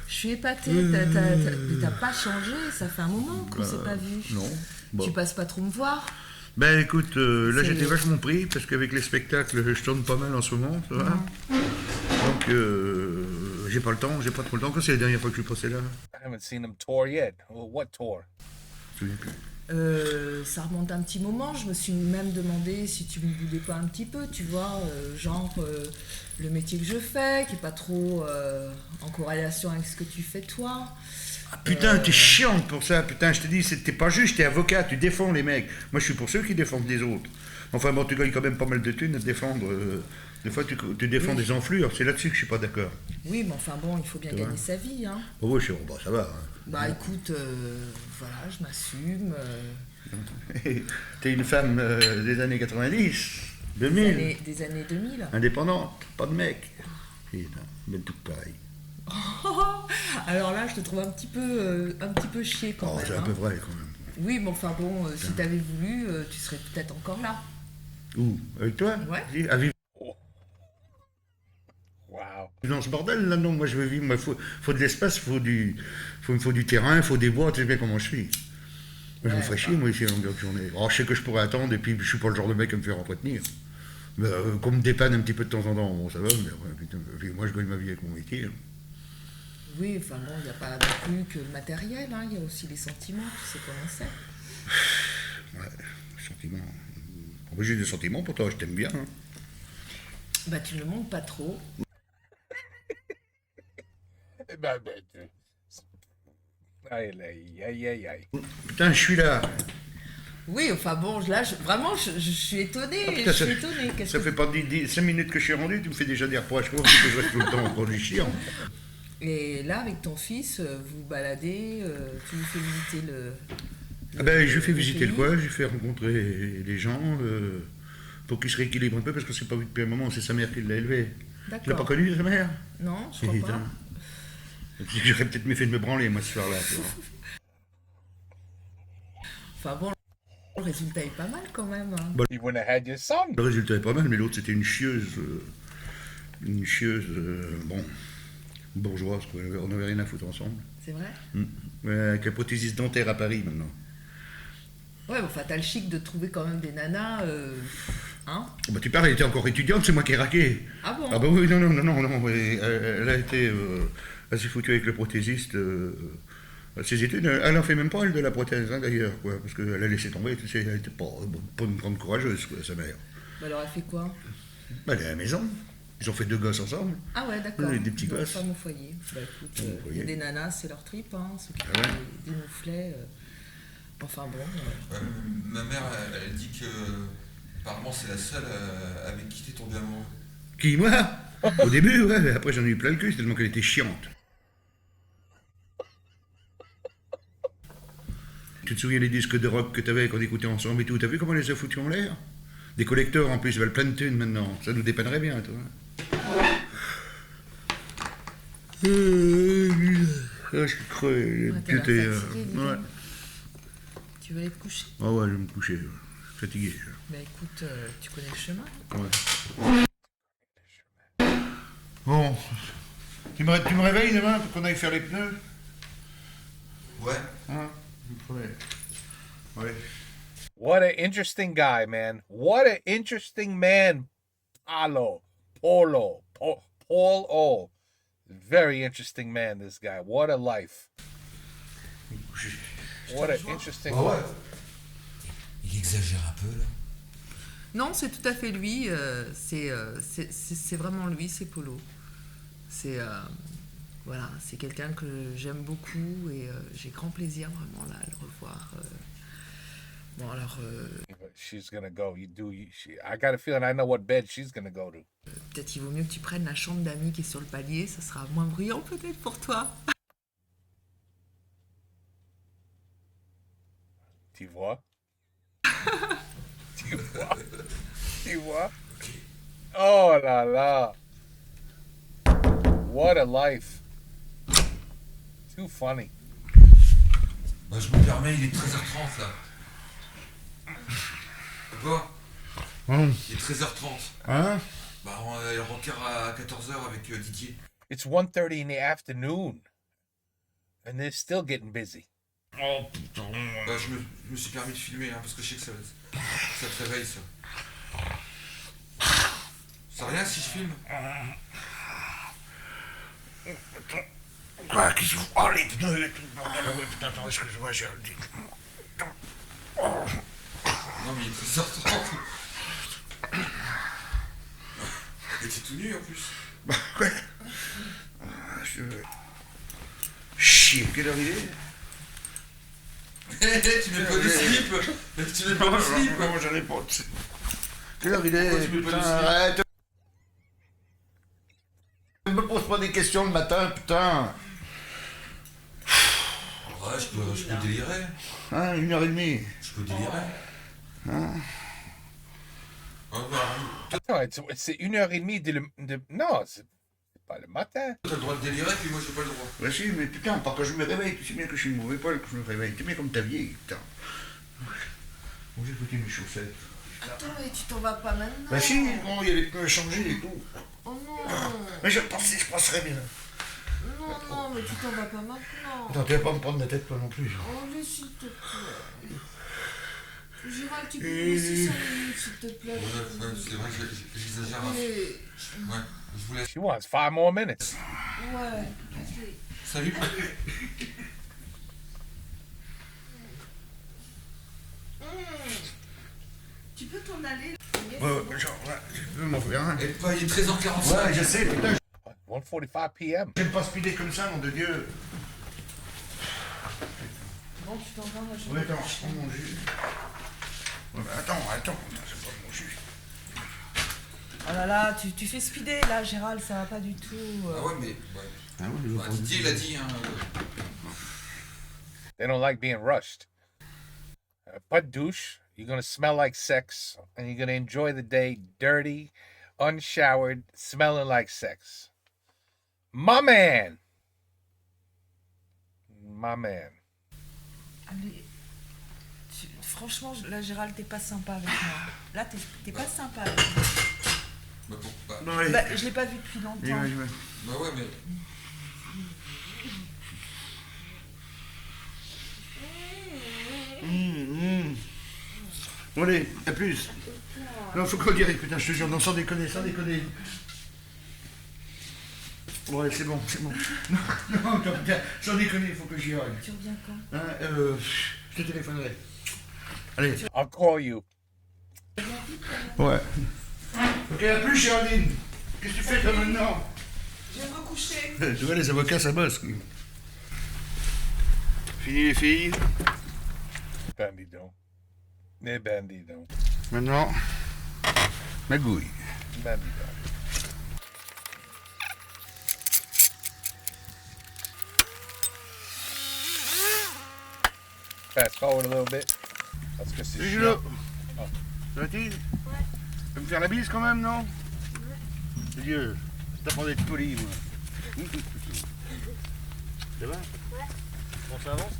Je suis épatée. T'as pas changé, ça fait un moment qu'on s'est pas vu.
Non. Bon.
Tu passes pas trop me voir?
Ben écoute, là j'étais vachement pris parce qu'avec les spectacles, je tourne pas mal en ce moment, ça va. Donc j'ai pas trop le temps. Quand c'est la dernière fois que je suis passé là?
I haven't seen him tour yet. What tour?
Je me souviens plus.
Ça remonte un petit moment, je me suis même demandé si tu me boudais pas un petit peu, tu vois, le métier que je fais, qui est pas trop en corrélation avec ce que tu fais toi.
Ah, putain, t'es chiante pour ça, putain, je te dis, t'es pas juste, t'es avocat, tu défends les mecs. Moi je suis pour ceux qui défendent les autres. Enfin bon, tu gagnes quand même pas mal de thunes à te défendre. Des fois tu défends des enflures, c'est là-dessus que je suis pas d'accord.
Oui, mais enfin bon, il faut bien gagner sa vie, hein.
Oh oui, bon, ça va. Hein.
Bah écoute, voilà, je m'assume.
T'es une femme des années 90, 2000.
Des années 2000.
Indépendante, pas de mec. Putain, mais tout pareil.
Alors là, je te trouve un petit peu chier quand même.
C'est un peu vrai quand même.
Oui, mais enfin bon, si t'avais voulu, tu serais peut-être encore là.
Où? Avec toi?
Ouais.
À vivre.
Wow.
Dans ce bordel là, non, moi je veux vivre, il faut de l'espace, il me faut du terrain, il faut des bois, tu sais bien comment je suis. Moi, je me ferais chier, moi, ici, à longueur de journée. Alors, je sais que je pourrais attendre, et puis je suis pas le genre de mec à me faire entretenir. Mais qu'on me dépanne un petit peu de temps en temps, bon, ça va, mais putain, moi, je gagne ma vie avec mon métier. Hein.
Oui, enfin bon, il n'y a pas non plus que le matériel, hein, il y a aussi les sentiments, tu sais comment c'est.
Ouais, les sentiments. J'ai des sentiments pour toi, je t'aime bien. Hein.
Bah, tu ne le montres pas trop.
Aïe.
Putain, je suis là.
Oui, enfin bon, là, vraiment, je suis étonnée.
Putain,
je suis étonnée.
Ça fait pas 5 minutes que je suis rendu, tu me fais déjà des reproches, que je reste tout le temps encore du chiant.
Et là, avec ton fils, vous baladez, tu lui fais visiter le
Ah ben, je lui fais visiter le coin, je lui fais rencontrer les gens, pour qu'il se rééquilibre un peu, parce qu'on ne s'est pas vu depuis un moment, c'est sa mère qui l'a élevé.
D'accord.
Tu l'as pas connu, sa mère?
Non, je crois pas.
J'aurais peut-être mieux fait de me branler, moi, ce soir-là.
Enfin bon, le résultat est pas mal quand même. Hein.
You wouldn't have had your son.
Le résultat est pas mal, mais l'autre, c'était une chieuse, bon, bourgeoise, quoi. On n'avait rien à foutre ensemble.
C'est vrai?
Avec un prothésiste dentaire à Paris, maintenant.
Ouais, enfin, t'as le chic de trouver quand même des nanas, hein?
Bah, tu parles, elle était encore étudiante, c'est moi qui ai raqué.
Ah bon?
Ah bah oui, non, elle a été... elle s'est foutue avec le prothésiste, Ses études, elle en fait même pas, elle, de la prothèse, hein, d'ailleurs, quoi. Parce qu'elle a laissé tomber, tu sais, elle était pas une grande courageuse, quoi, sa mère.
Bah alors elle fait quoi?
Bah, elle est à la maison. Ils ont fait 2 gosses ensemble.
Ah ouais, d'accord.
Des petits
Ils ont
gosses.
femme au foyer. Bah écoute, il y a des nanas, c'est leur trip, hein, ceux qui
Ah ouais.
des mouflets. Enfin bon.
Ma mère, elle dit que apparemment c'est la seule avec qui t'es tombé amoureux.
Qui, moi? Au début, ouais, mais après j'en ai eu plein le cul, tellement qu'elle était chiante. Tu te souviens des disques de rock que t'avais qu'on écoutait ensemble et tout? T'as vu comment elle les a foutus en l'air? Des collecteurs en plus, ils valent plein de thunes maintenant. Ça nous dépannerait bien, toi. Je suis crevé.
Ouais, t'as l'air fatigué, dis donc.
Ouais.
Tu veux aller te coucher?
Ah ouais, je vais me coucher. Je suis fatigué.
Bah écoute, tu connais le chemin?
Ouais. Bon. Tu me réveilles demain pour qu'on aille faire les pneus?
Ouais.
Hein? Ouais.
What an interesting guy, man. What an interesting man, Polo. Very interesting man, this guy. What a life. What an interesting life.
Il exagère un peu, là.
Non, c'est tout à fait lui. C'est vraiment lui, c'est Polo. C'est voilà, c'est quelqu'un que j'aime beaucoup et j'ai grand plaisir vraiment là à le revoir. Bon alors.
She's gonna go. I got a feeling I know what bed she's gonna go to.
Peut-être il vaut mieux que tu prennes la chambre d'amis qui est sur le palier, ça sera moins bruyant peut-être pour toi.
Tu vois? Tu vois? Tu vois? Oh là là! What a life! Too funny.
Bah, je me permets, il est 13h30 là. Quoi? Il est 13h30.
Hein?
Bah, il rencard à 14h avec Didier.
It's 1:30 in the afternoon. And they're still getting busy.
Oh putain.
Bah, je me suis permis de filmer, hein, parce que je sais que ça te réveille, ça. C'est rien si je filme?
Quoi? Qu'est-ce que vous... Oh, les pneus et tout le bordel. Oui, putain, attends, excuse-moi, j'ai...
Non, mais il est 13h30. Et t'es tout nu en plus.
Bah, ouais. Chier, quelle heure il est?
Tu mets pas de slip. Mais tu mets pas de slip.
Moi, j'en ai pas. Quelle heure il est?
Pourquoi tu mets pas de
Putain,
slip?
arrête. Ne me pose pas des questions le matin, putain.
Ouais, je peux délirer.
Hein, 1h30.
Je peux délirer.
Hein?
Attends, c'est 1h30 de... Non, c'est pas le matin.
T'as le droit de délirer, puis moi j'ai pas le droit.
Bah si, mais putain, pas quand je me réveille. Tu sais bien que je suis une mauvais poil que je me réveille. T'es bien comme ta vieille, putain. Bon, j'ai foutu mes chaussettes.
Attends, mais tu t'en vas pas maintenant?
Bah si, bon, il y a les pneus à changer et tout.
Oh non.
Mais je pensais, je passerais bien.
Non, mais tu t'en vas pas maintenant.
Attends, tu vas pas me prendre la tête toi non plus.
Oh, mais s'il te plaît. Gérald, tu peux me laisser 5 minutes, s'il te plaît.
Ouais, c'est vrai que j'exagère. Ouais, je voulais...
She wants 5 more minutes.
Ouais.
Salut.
Tu peux t'en aller?
Ouais, genre, ouais, je peux m'en faire un.
Et pas, il est 13h45.
Ouais, je sais, putain.
1:45 p.m.
J'aime pas speeder comme ça, nom de Dieu.
Bon, tu t'en vas, moi je...
Ouais, attends, je prends mon jus. Ouais, bah, attends, c'est pas mon jus.
Oh là là, tu fais speeder là, Gérald, ça va pas du tout.
Ah ouais, mais... Ouais.
Ah ouais,
Bah, Didier, il a dit, hein...
They don't like being rushed. Pas de douche. You're going to smell like sex. And you're going to enjoy the day dirty, unshowered, smelling like sex. My man. My man.
Allez. Franchement, là, Gérald, t'es pas sympa avec moi. Là, t'es pas sympa avec moi.
Bah, pourquoi?
Bah, je l'ai pas vu depuis longtemps.
Bah ouais, mais...
Bon, allez, à plus. Non, faut qu'on dirait, putain, je te jure, non, sans déconner, sans déconner. Ouais, c'est bon, c'est bon. Non, non, putain, sans déconner, il faut que j'y aille.
Tu reviens quand
Hein, je te téléphonerai. Allez.
I'll call you.
Ouais. Ok, à plus, Géraldine. Qu'est-ce que tu fais toi maintenant?
Je vais me recoucher.
Tu vois, les avocats, ça bosse. Fini les filles.
Bandidon. Mais bandidon.
Maintenant, magouille.
Bandidon. Fast forward a little bit. Parce que c'est
Julo.
Oh.
Ça va-t-il? Tu veux me faire la bise quand même, non? Dieu, t'apprends d'être poli, moi. Ça va?
Ouais. Bon, ça avance?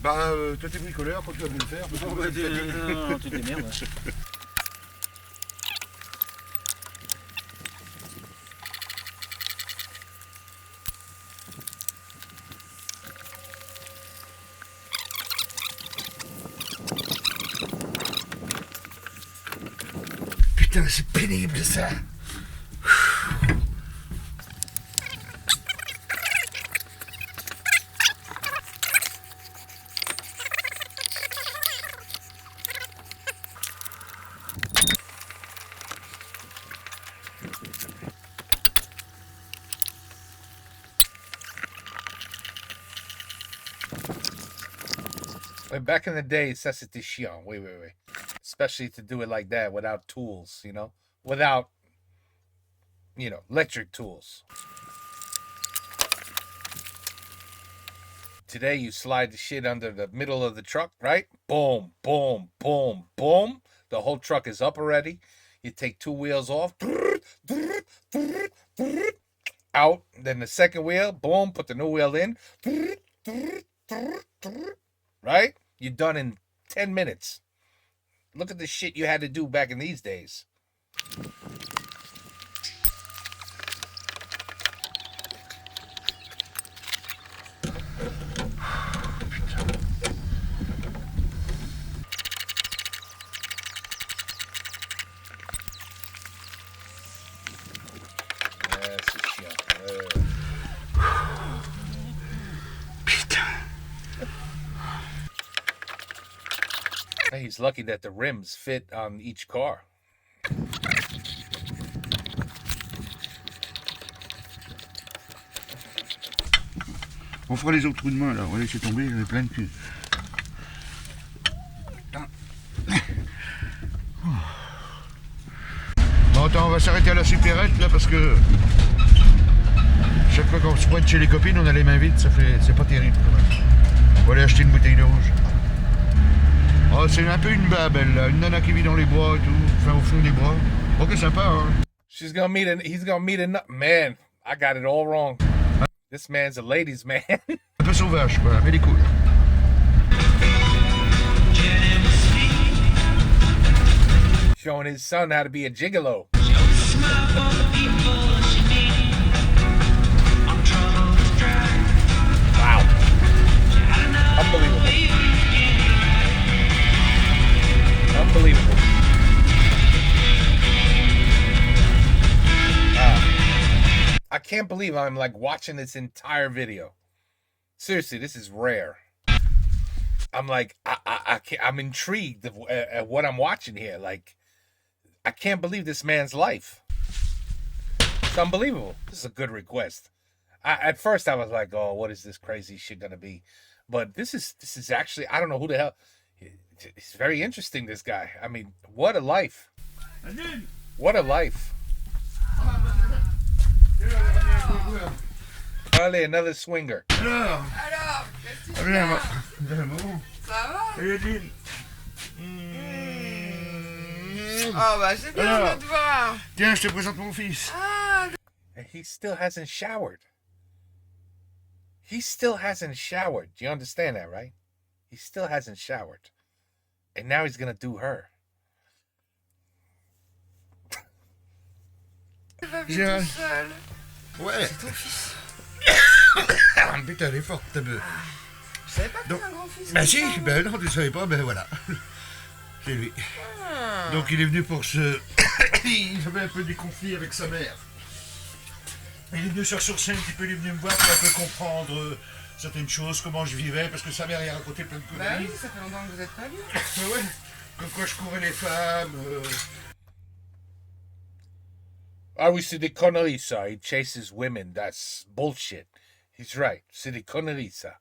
Bah, toi t'es bricoleur, quand tu vas me le faire.
Non, bah, non, tu démerdes. Ouais.
Putain, c'est pénible ça.
Back in the day, ça c'était chiant. Wait. Especially to do it like that without tools, you know? Without, you know, electric tools. Today, you slide the shit under the middle of the truck, right? Boom, boom, boom, boom. The whole truck is up already. You take two wheels off. Out. Then the second wheel, boom, put the new wheel in. Right? You're done in 10 minutes. Look at the shit you had to do back in these days. He's lucky that the rims fit on each car.
On fera les autres trous de main là, on va laisser tomber, j'en ai plein de cul. Bon attends, on va s'arrêter à la supérette là parce que chaque fois qu'on se pointe chez les copines on a les mains vides, c'est pas terrible quand même. On va aller acheter une bouteille de rouge. Oh, c'est un peu une bab, elle, là. Une nana qui vit dans les bois et tout, enfin au fond des bois. Ok, sympa, hein.
He's gonna meet a man. I got it all wrong. This man's a ladies' man.
Un peu sauvage, quoi, mais il est cool.
Showing his son how to be a gigolo. Wow. Unbelievable. Unbelievable. I can't believe I'm like watching this entire video. Seriously, this is rare. I'm like, I can't, I'm intrigued at what I'm watching here. Like, I can't believe this man's life. It's unbelievable. This is a good request. At first I was like, oh, what is this crazy shit gonna be? But this is actually, I don't know who the hell. It's very interesting, this guy. I mean, what a life. What a life. Allez, another swinger.
Alors, viens,
Ça va?
Edine.
Oh bah c'est bien de te voir.
Tiens, je te présente mon fils.
Ah.
He still hasn't showered. He still hasn't showered. Do you understand that, right? He still hasn't showered. And now he's gonna do her.
Tu vas vivre tout seul.
Ouais.
C'est ton fils.
Putain, elle est forte, ta bœuf.
Je savais pas que t'avais un grand-fils.
Bah si, ben non, tu savais pas, ben voilà. C'est lui. Donc il est venu pour se... Il avait un peu des conflits avec sa mère. Il est venu sur scène un petit peu, il est venu me voir pour un peu comprendre certaines choses, comment je vivais, parce que sa mère, il a raconté plein de
Bah
conneries.
oui, ça fait longtemps que vous êtes pas vus.
Ouais, comme quoi je courais les femmes.
Ah oui, c'est des conneries, ça. He chases women. That's bullshit. He's right. C'est des conneries, ça.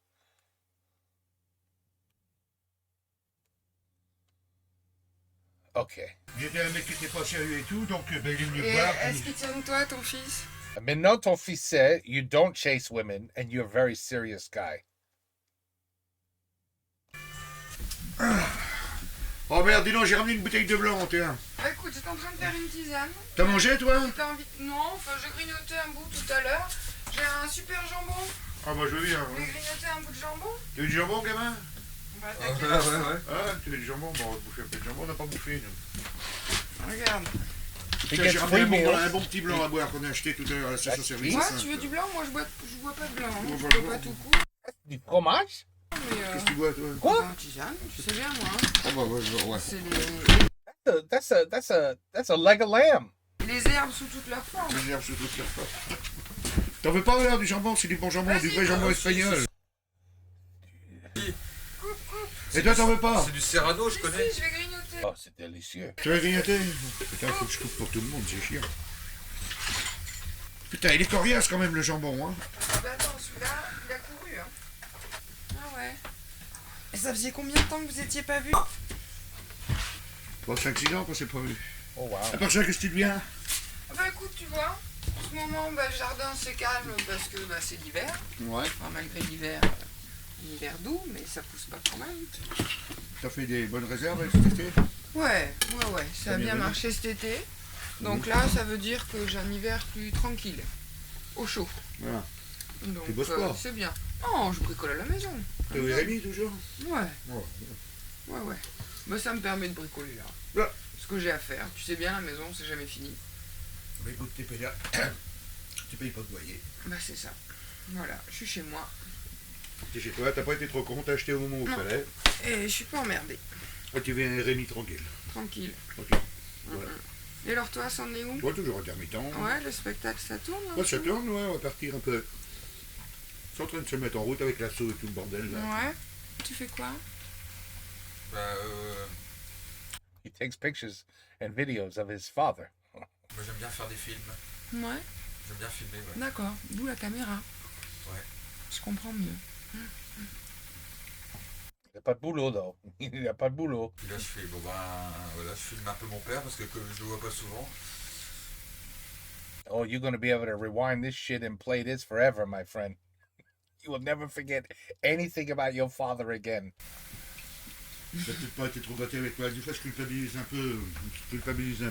Ok.
J'étais un mec qui était pas sérieux et tout, donc ben, il est venu me
Et
voir.
est-ce qu'il tient de toi, ton fils?
Maintenant, ton fils sait, you don't chase women, and you're a very serious guy.
Oh merde, dis donc, j'ai ramené une bouteille de blanc, tiens.
Bah écoute, j'étais en train de faire une tisane.
T'as mangé, toi?
T'as envie... Non, enfin, j'ai grignoté un bout tout à l'heure. J'ai un super jambon.
Ah bah je veux bien.
J'ai grignoté un bout de jambon.
Tu veux du jambon, gamin?
Bah
Ah,
t'inquiète.
Ah, tu veux du jambon? Bon, on va bouffer un peu de jambon, on n'a pas bouffé, nous.
Regarde.
Tiens, j'ai ramené un bon petit blanc à boire qu'on a acheté tout à l'heure à la station-service.
Moi, tu veux du blanc? Moi, je bois pas de blanc. Hein.
Bon,
Je
bah,
bois pas
bon.
tout court.
Du fromage?
Qu'est-ce que tu bois, toi?
Quoi?
Un tisane, tu sais bien, moi. Hein.
Ah bah ouais.
C'est les...
That's a leg of lamb.
Les herbes sous toute leur forme.
Les herbes sous toute leur forme. T'en veux pas, là, du jambon? C'est du bon jambon, du vrai jambon espagnol. Et toi, t'en veux pas?
C'est du serrano, je connais.
Si, je vais grignoter.
Oh, c'est délicieux.
Tu vas grignoter? Putain, faut que je coupe pour tout le monde, c'est chiant. Putain, il est coriace quand même, le jambon, hein.
Ah bah attends, celui-là, il a couru, hein. Ah ouais. Et ça faisait combien de temps que vous étiez pas vus?
Bon, 5-6 ans qu'on s'est pas vu.
Oh wow.
À part ça, qu'est-ce que tu deviens?
Ah bah écoute, tu vois, en ce moment, bah, le jardin c'est calme parce que bah, c'est l'hiver.
Ouais.
Enfin, malgré l'hiver, l'hiver doux, mais ça pousse pas quand même.
T'as fait des bonnes réserves avec cet été?
Ouais, ça a bien
venu.
marché cet été. Donc là, ça veut dire que j'ai un hiver plus tranquille, au chaud.
Voilà.
Donc
Tu bosses pas?
c'est bien. Non, je bricole à la maison.
T'es au RMI toujours?
Ouais.
Ouais.
Ouais. Bah ça me permet de bricoler là.
Là.
Ce que j'ai à faire. Tu sais bien, la maison, c'est jamais fini.
Bah écoute, t'es payé. Tu payes pas de loyer.
Bah c'est ça. Voilà, je suis chez moi.
T'es chez toi, t'as pas été trop con, t'as acheté au moment où il
Non.
fallait.
Et je suis pas emmerdée.
Ah, tu viens RMI tranquille.
Tranquille.
Tranquille. Ouais.
Et alors toi, c'en est où?
Toi, toujours intermittent.
Ouais, le spectacle, ça tourne là,
Ouais, ça tourne, ouais, on va partir un peu. C'est en train de se mettre en route avec l'assaut et tout le bordel là.
Ouais. Tu fais quoi?
Bah,
He takes pictures and videos of his father.
moi j'aime bien faire des films.
Ouais.
J'aime bien filmer, ouais.
D'accord. D'où la caméra.
Ouais.
Je comprends mieux.
Il n'a pas de boulot, though. Il n'a pas de boulot.
Puis là je fais, bon ben, voilà, je filme un peu mon père parce que je le vois pas souvent.
Oh, you're going to be able to rewind this shit and play this forever, my friend. You will never forget anything about your father again.
T'as peut-être pas été trop gâté avec moi. Des fois, je culpabilise un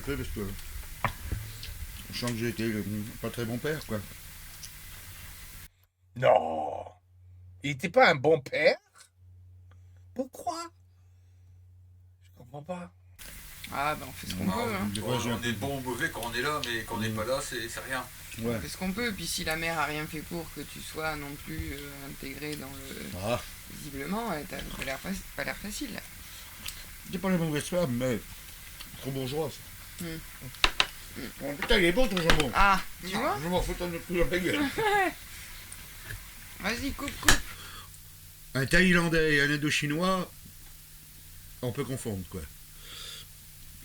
peu. Parce que je sens que j'ai été pas très bon père, quoi.
Non. Il n'était pas un bon père? Pourquoi? Je comprends pas.
Ah ben on fait ce qu'on
Non,
peut. Hein.
on est bon ou mauvais quand on est là, mais quand on n'est pas là, c'est rien.
Ouais.
On fait ce qu'on peut. Puis si la mère a rien fait pour que tu sois non plus intégré dans le...
Ah.
Visiblement, t'as pas l'air facile.
C'est pas la mauvaise femme, mais trop bourgeois, ça.
Mm.
Oh, putain, il est bon ton jambon.
Ah, tu vois?
Je m'en fous de plus dans la gueule.
Vas-y, coupe.
Un Thaïlandais et un Indo-Chinois, on peut confondre, quoi.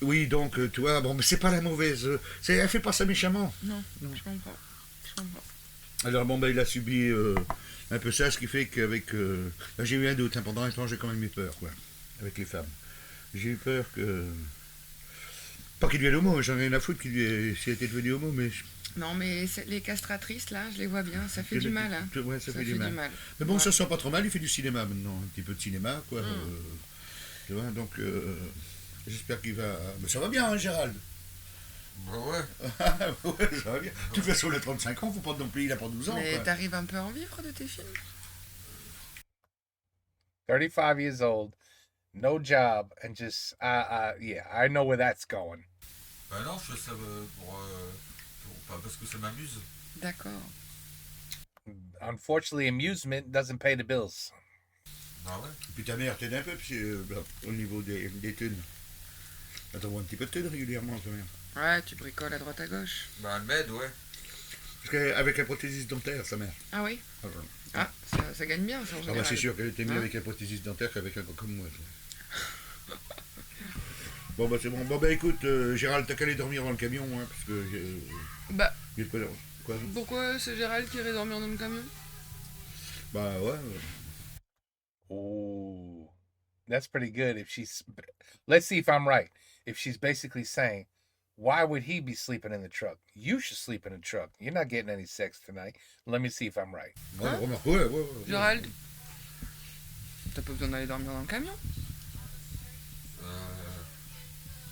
Oui, donc, tu vois, bon, mais c'est pas la mauvaise... elle fait pas ça méchamment.
Non, je comprends.
Alors, bon, ben, il a subi un peu ça, ce qui fait qu'avec... là, j'ai eu un doute, hein, pendant un temps, j'ai quand même eu peur, quoi, avec les femmes. J'ai eu peur que... Pas qu'il devienne homo, j'en ai rien à foutre s'il était devenu homo, mais...
Non, mais les castratrices, là, je les vois bien, ça fait du mal. Hein.
Ouais, ça fait du mal. Mais bon,
Ouais.
ça sent pas trop mal, il fait du cinéma maintenant, un petit peu de cinéma, quoi. Tu vois, donc, j'espère qu'il va... Mais ça va bien, hein, Gérald?
Bah ouais.
Ouais, ça va bien. De toute façon, il a 35 ans, faut pas non plus, il a pas 12 ans,
Mais
quoi.
t'arrives un peu à en vivre de tes films?
35 years old, no job, and just, yeah, I know where that's going.
Bah non, je fais ça pas parce que ça m'amuse.
D'accord.
Unfortunately, amusement doesn't pay the bills.
Bah ouais.
Et puis ta mère t'aide un peu, puis, au niveau des thunes. T'as un petit peu de thunes régulièrement, ta mère.
Ouais, tu bricoles à droite à gauche.
Bah elle m'aide, ouais.
Parce qu'avec la prothésiste dentaire, sa mère.
Ah oui.
Ah, voilà.
Ah, ça gagne bien, ça, en
Ah
général.
bah c'est sûr qu'elle était mieux
Hein?
avec la prothésiste dentaire qu'avec un gars comme moi. Bon bah c'est bon. Bon bah écoute, Gérald, t'as qu'à aller dormir dans le camion, hein, parce que...
Bah,
il y a de quoi.
pourquoi c'est Gérald qui irait dormir dans le camion?
Bah ouais.
Ooh, that's pretty good. If she's, let's see if I'm right. If she's basically saying, why would he be sleeping in the truck? You should sleep in the truck. You're not getting any sex tonight. Let me see if I'm right.
Ouais, remarque, ouais.
Gérald, t'as pas besoin d'aller dormir dans le camion?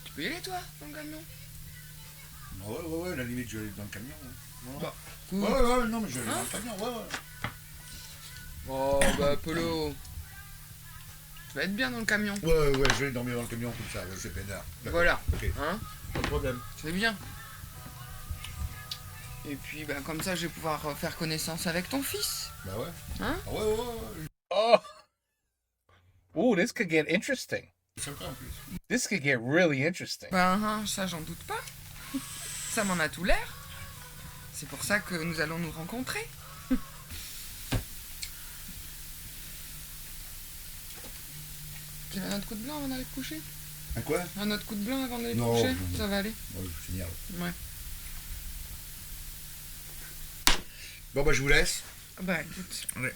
Tu peux y aller, toi, dans le camion?
Ouais, à la limite, je vais aller dans le camion. Ouais.
Bah,
Ouais, non, mais je vais aller dans le camion, ouais.
Oh, bah, Polo. Tu vas être bien dans le camion.
Ouais, je vais aller dormir dans le camion comme ça, ouais, c'est peinard.
Voilà.
Ok.
Hein?
Pas de problème.
C'est bien. Et puis, bah, comme ça, je vais pouvoir faire connaissance avec ton fils.
Bah ouais.
Hein?
Ah ouais.
Oh, ooh, this could get interesting.
C'est sympa en plus.
This could get really interesting.
Ben, ça, j'en doute pas. Ça m'en a tout l'air. C'est pour ça que nous allons nous rencontrer. Tu veux un autre coup de blanc avant d'aller te coucher?
Un quoi?
Un autre coup de blanc avant d'aller te
Non,
coucher?
non.
Ça va aller?
Ouais, génial.
Ouais.
Bon bah je vous laisse.
Bah écoute.
Ouais.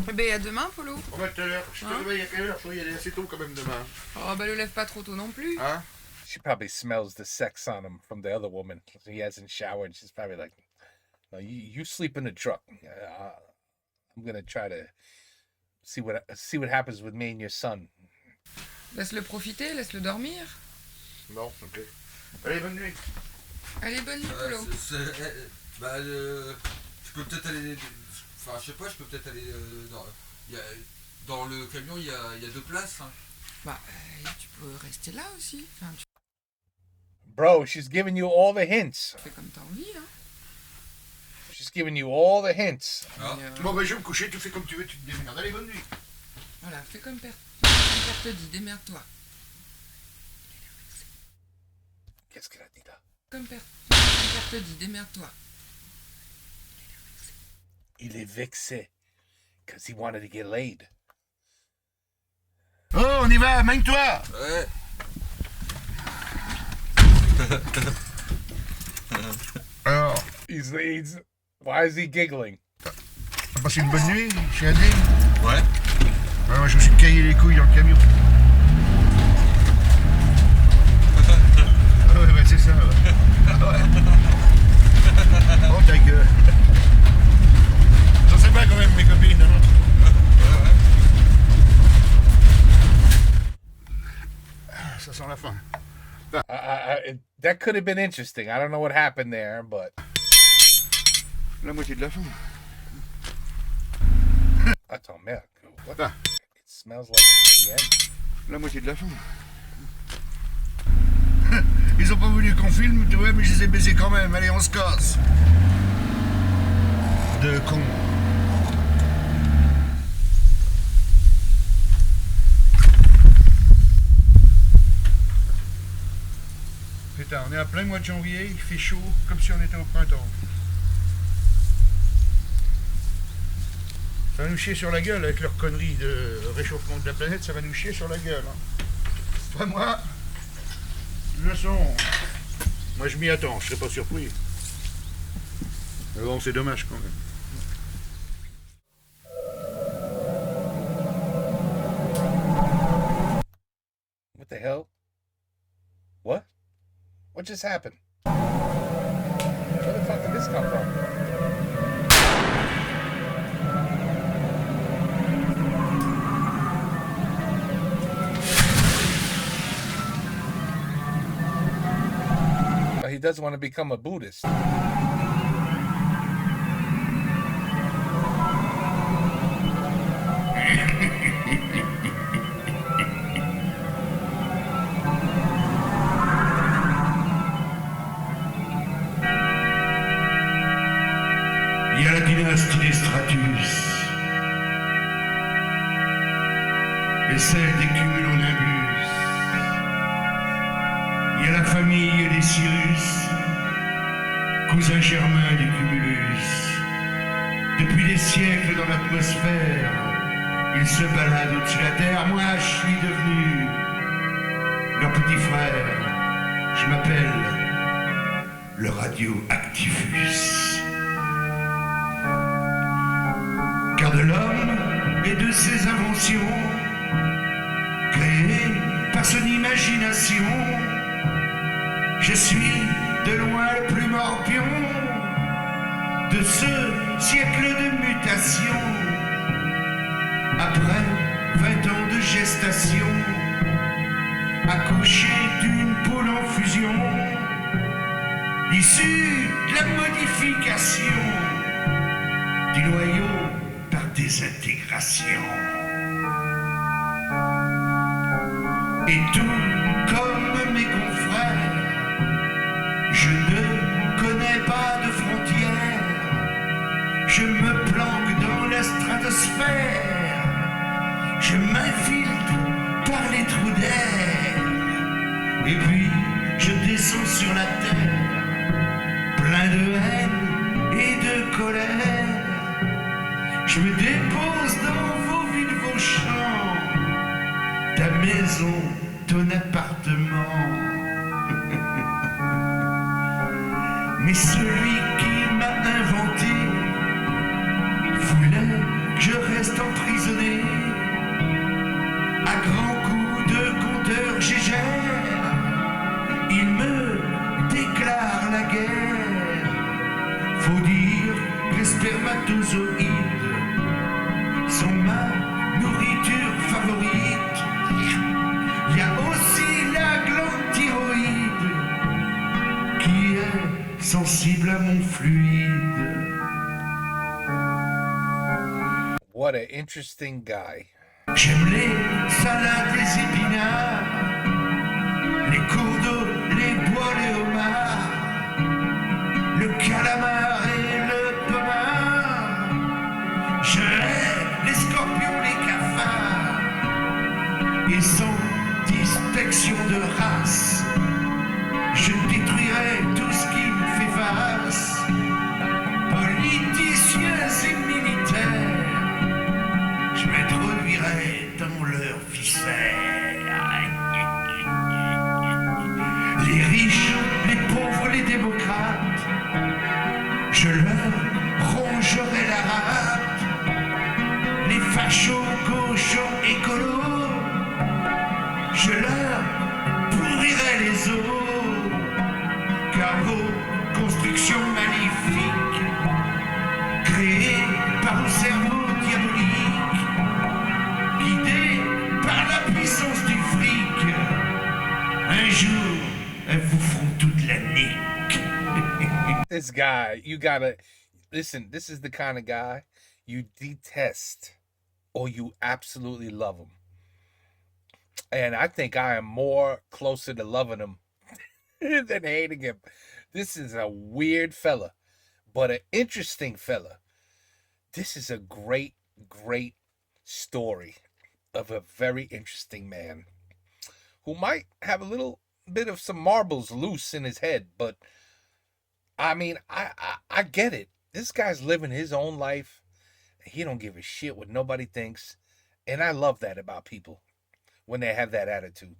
Eh ben à demain, Polo.
On va tout à l'heure. Je te
Hein?
réveille à quelle heure? Il y aller assez tôt quand même demain.
Oh bah le lève pas trop tôt non plus.
Hein?
She probably smells the sex on him from the other woman. He hasn't showered. She's probably like, no, you sleep in the truck. I'm gonna try to see what happens with me and your son.
Laisse-le profiter, laisse-le dormir.
Bon, ok. Allez, bonne nuit.
Allez, bonne nuit, Polo.
Je peux peut-être aller... Enfin, je sais pas, je peux peut-être aller... dans le camion, il y a 2 places. Hein.
Bah, tu peux rester là aussi. Enfin, tu
Bro, she's giving you all the hints.
fais comme t'as envie, hein.
She's giving you all the hints.
Ah.
Bon bah je vais me coucher, tu fais comme tu veux, tu te démerdes. Allez, bonne nuit.
Voilà, fais comme père te dit, démerde-toi.
Qu'est-ce qu'elle a dit là?
Comme père te dit, démerde-toi.
Il est vexé. Because he wanted to get laid.
Oh, on y va, mène-toi.
Ouais.
Alors,
why is he giggling?
t'as passé une bonne nuit chez Adé?
Ouais.
Moi je me suis caillé les couilles dans le camion. Ah ouais, bah c'est ça, ouais. Ah ouais. Oh ta gueule. J'en sais pas quand même mes copines, hein. Ça sent la fin.
That could have been interesting. I don't know what happened there, but...
La moitié de la fin.
Attends, merde. What?
Ah.
It smells like the end.
La moitié de la fin. Ils ont pas voulu qu'on filme, tu vois, mais je les ai baisés quand même. Allez, on se casse. De con. Putain, on est à plein mois de janvier, il fait chaud, comme si on était au printemps. Ça va nous chier sur la gueule avec leur connerie de réchauffement de la planète, ça va nous chier sur la gueule. Hein. Enfin, moi, le son, moi je m'y attends, je serais pas surpris. Mais bon, c'est dommage quand même.
What the hell? What? What just happened? Where the fuck did this come from? He doesn't want to become a Buddhist.
Il y a la dynastie des Stratus et celle des Cumulonimbus. Il y a la famille des Cyrus, cousin germain des Cumulus. siècles dans l'atmosphère. Ils se baladent au-dessus de la terre. Moi, je suis devenu leur petit frère. Je m'appelle le Radioactivus. Car de l'homme et de ses inventions, créées par son imagination, je suis de loin le plus morpion de ce siècle de mutation. Après 20 ans de gestation, accouché d'une poule en fusion, issue de la modification du noyau par désintégration. Et tout comme mes confrères, je ne connais pas de frontières. Je me planque dans la stratosphère. Je m'infiltre par les trous d'air. Et puis je descends sur la terre, plein de haine et de colère. Je me dépose dans vos villes, vos champs, ta maison, ton appartement. Mais celui qui m'a inventé voulait que je reste emprisonné à grands coups de compteur gégère. Il me déclare la guerre. Faut dire que les spermatozoïdes sont ma nourriture favorite. Il y a aussi la glande thyroïde qui est sensible à mon fluide.
What an interesting guy.
J'aime les salades, les épinards, les cours d'eau, les bois, les homards, le calamar et le pomard. Je hais les scorpions, les cafards, et sans distinction de race, je détruirai tout ce qui me fait face. Politiciens et militaires, je m'introduirai dans leur viscère. Les riches, les pauvres, les démocrates, je leur rongerai la rate. Les fachos, gauchos, écolos, je leur pourrirai les os. Car vos constructions maléfiques, créées par le cerveau diabolique, guidées par la puissance du fric, un jour, elles vous feront toute la nique.
This guy, you gotta listen. This is the kind of guy you detest or you absolutely love him. And I think I am more closer to loving him than hating him. This is a weird fella, but an interesting fella. This is a great, great story of a very interesting man who might have a little bit of some marbles loose in his head, but I mean, I get it. This guy's living his own life. He don't give a shit what nobody thinks. And I love that about people when they have that attitude.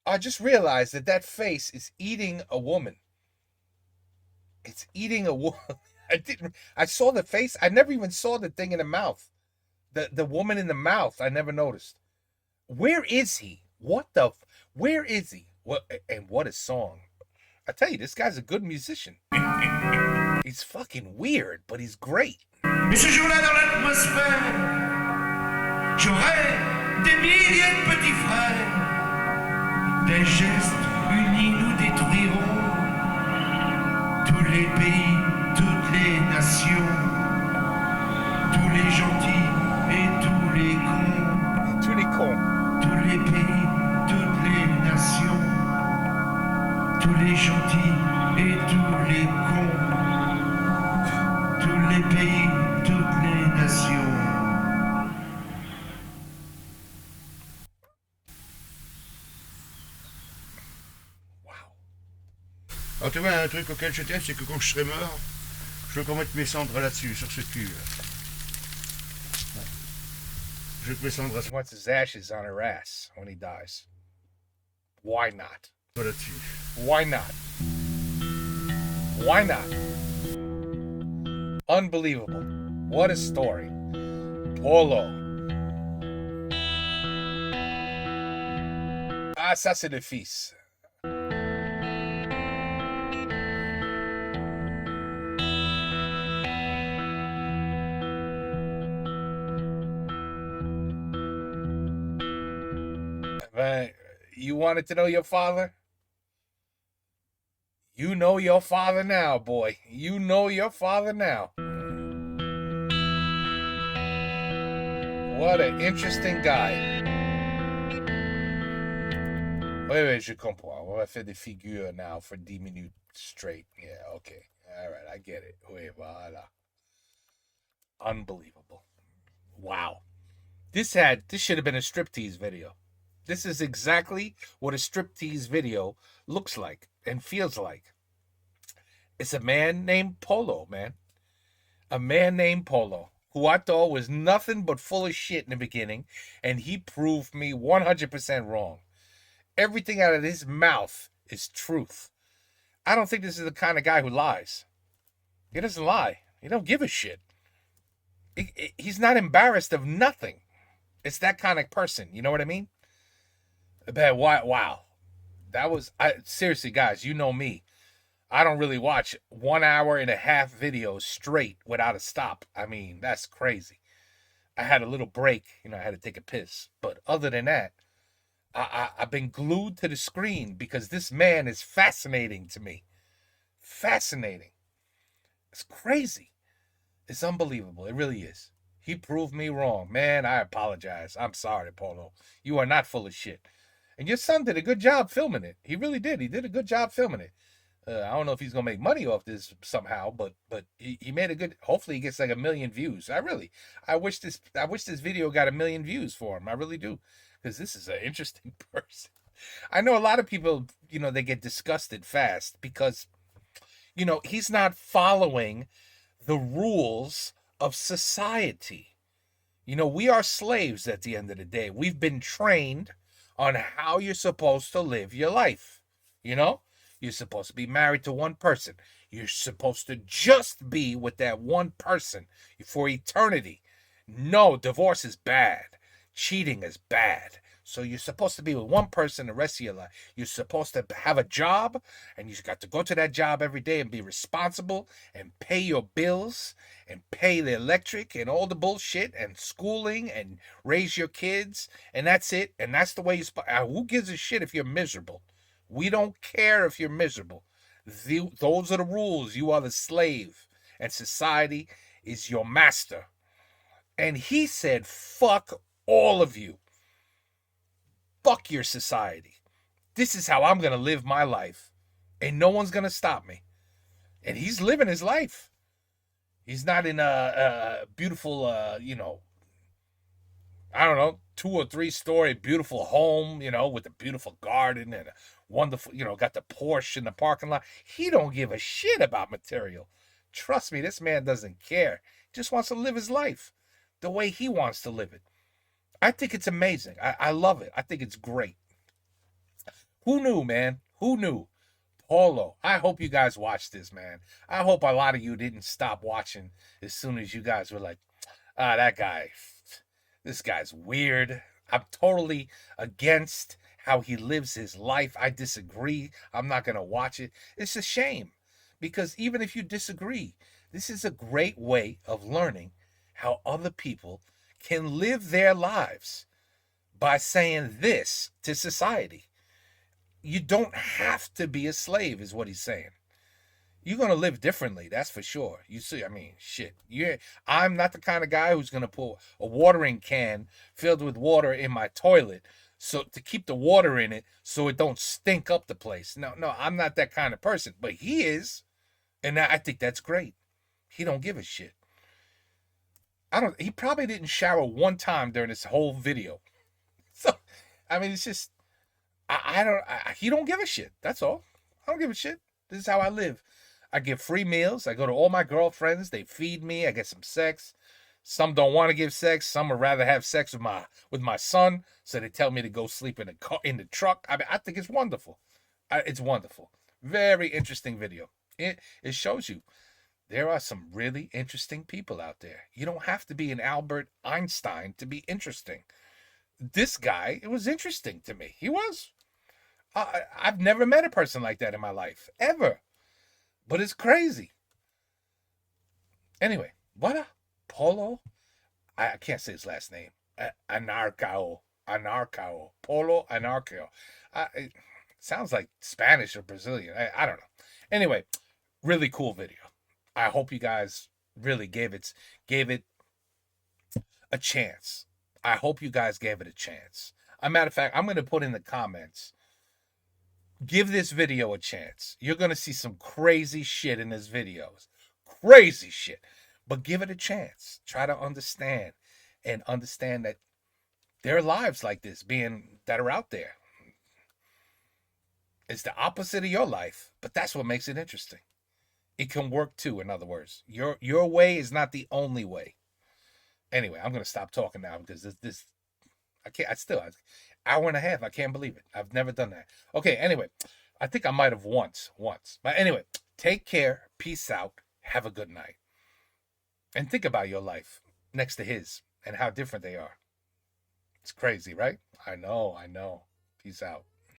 I just realized that face is eating a woman. It's eating a woman. I saw the face. I never even saw the thing in the mouth. The woman in the mouth, I never noticed. Where is he? Where is he? What a song. I tell you, this guy's a good musician. He's fucking weird, but he's great.
Mais ce jour-là dans l'atmosphère, j'aurai des milliers de petits frères. Des gestes unis nous détruiront tous les pays, toutes les nations, tous les gentils et tous les cons.
Tous les cons.
Tous les pays, toutes les nations, tous les gentils et tous les cons. Tous les pays, toutes les nations.
Alors tu vois, un truc auquel je tiens, c'est que quand je serai mort, Je veux qu'on mette mes cendres là-dessus, sur ce cul. Je veux que mes cendres
He wants his ashes on her ass when he dies. Why not?
là-dessus.
Why not? Why not? Unbelievable. What a story. Polo. Ah, ça c'est le fils. You wanted to know your father? You know your father now, boy. You know your father now. What an interesting guy. Oui, je comprends. On va faire des figures now for 10 minutes straight. Yeah, okay. All right, I get it. Oui, voilà. Unbelievable. Wow. This should have been a striptease video. This is exactly what a striptease video looks like and feels like. It's a man named Polo, man. A man named Polo, who I thought was nothing but full of shit in the beginning, and he proved me 100% wrong. Everything out of his mouth is truth. I don't think this is the kind of guy who lies. He doesn't lie. He don't give a shit. He's not embarrassed of nothing. It's that kind of person. You know what I mean? But wow. That was... seriously, guys, you know me. I don't really watch 1 hour and a half videos straight without a stop. I mean, that's crazy. I had a little break. You know, I had to take a piss. But other than that, I've been glued to the screen because this man is fascinating to me. Fascinating. It's crazy. It's unbelievable. It really is. He proved me wrong. Man, I apologize. I'm sorry, Polo. You are not full of shit. And your son did a good job filming it. He really did. He did a good job filming it. I don't know if he's gonna make money off this somehow, but he made a good. Hopefully, he gets like 1 million views. I wish this video got 1 million views for him. I really do, because this is an interesting person. I know a lot of people, you know, they get disgusted fast because, you know, he's not following the rules of society. You know, we are slaves at the end of the day. We've been trained on how you're supposed to live your life. You know, you're supposed to be married to one person. You're supposed to just be with that one person for eternity. No, divorce is bad. Cheating is bad. So you're supposed to be with one person the rest of your life. You're supposed to have a job, and you got to go to that job every day and be responsible and pay your bills and pay the electric and all the bullshit and schooling and raise your kids. And that's it. And that's the way who gives a shit if you're miserable? We don't care if you're miserable. Those are the rules. You are the slave, and society is your master. And he said, fuck all of you. Fuck your society. This is how I'm going to live my life. And no one's going to stop me. And he's living his life. He's not in a beautiful, you know, I don't know, 2 or 3 story beautiful home, you know, with a beautiful garden and a wonderful, you know, got the Porsche in the parking lot. He don't give a shit about material. Trust me, this man doesn't care. He just wants to live his life the way he wants to live it. I think it's amazing. I love it. I think it's great. Who knew, man? Who knew? Polo. I hope you guys watched this, man. I hope a lot of you didn't stop watching as soon as you guys were like, that guy, this guy's weird. I'm totally against how he lives his life. I disagree. I'm not going to watch it. It's a shame, because even if you disagree, this is a great way of learning how other people can live their lives by saying this to society. You don't have to be a slave, is what he's saying. You're going to live differently, that's for sure. You see, I mean, shit. I'm not the kind of guy who's going to put a watering can filled with water in my toilet so to keep the water in it so it don't stink up the place. No, I'm not that kind of person. But he is, and I think that's great. He don't give a shit. He probably didn't shower one time during this whole video. So, I mean, it's just, he don't give a shit. That's all. I don't give a shit. This is how I live. I give free meals. I go to all my girlfriends. They feed me. I get some sex. Some don't want to give sex. Some would rather have sex with my son. So they tell me to go sleep in the truck. I mean, I think it's wonderful. It's wonderful. Very interesting video. It shows you there are some really interesting people out there. You don't have to be an Albert Einstein to be interesting. This guy, it was interesting to me. He was. I've never met a person like that in my life, ever. But it's crazy. Anyway, what? Polo? I can't say his last name. Anarcao. Polo Anarcao. It sounds like Spanish or Brazilian. I don't know. Anyway, really cool video. I hope you guys really gave it a chance. I hope you guys gave it a chance. As a matter of fact, I'm going to put in the comments, give this video a chance. You're going to see some crazy shit in this videos. Crazy shit. But give it a chance. Try to understand that there are lives like this that are out there. It's the opposite of your life, but that's what makes it interesting. It can work too, in other words. Your way is not the only way. Anyway, I'm going to stop talking now because this hour and a half. I can't believe it. I've never done that. Okay, anyway, I think I might have once. But anyway, take care. Peace out. Have a good night. And think about your life next to his and how different they are. It's crazy, right? I know. Peace out.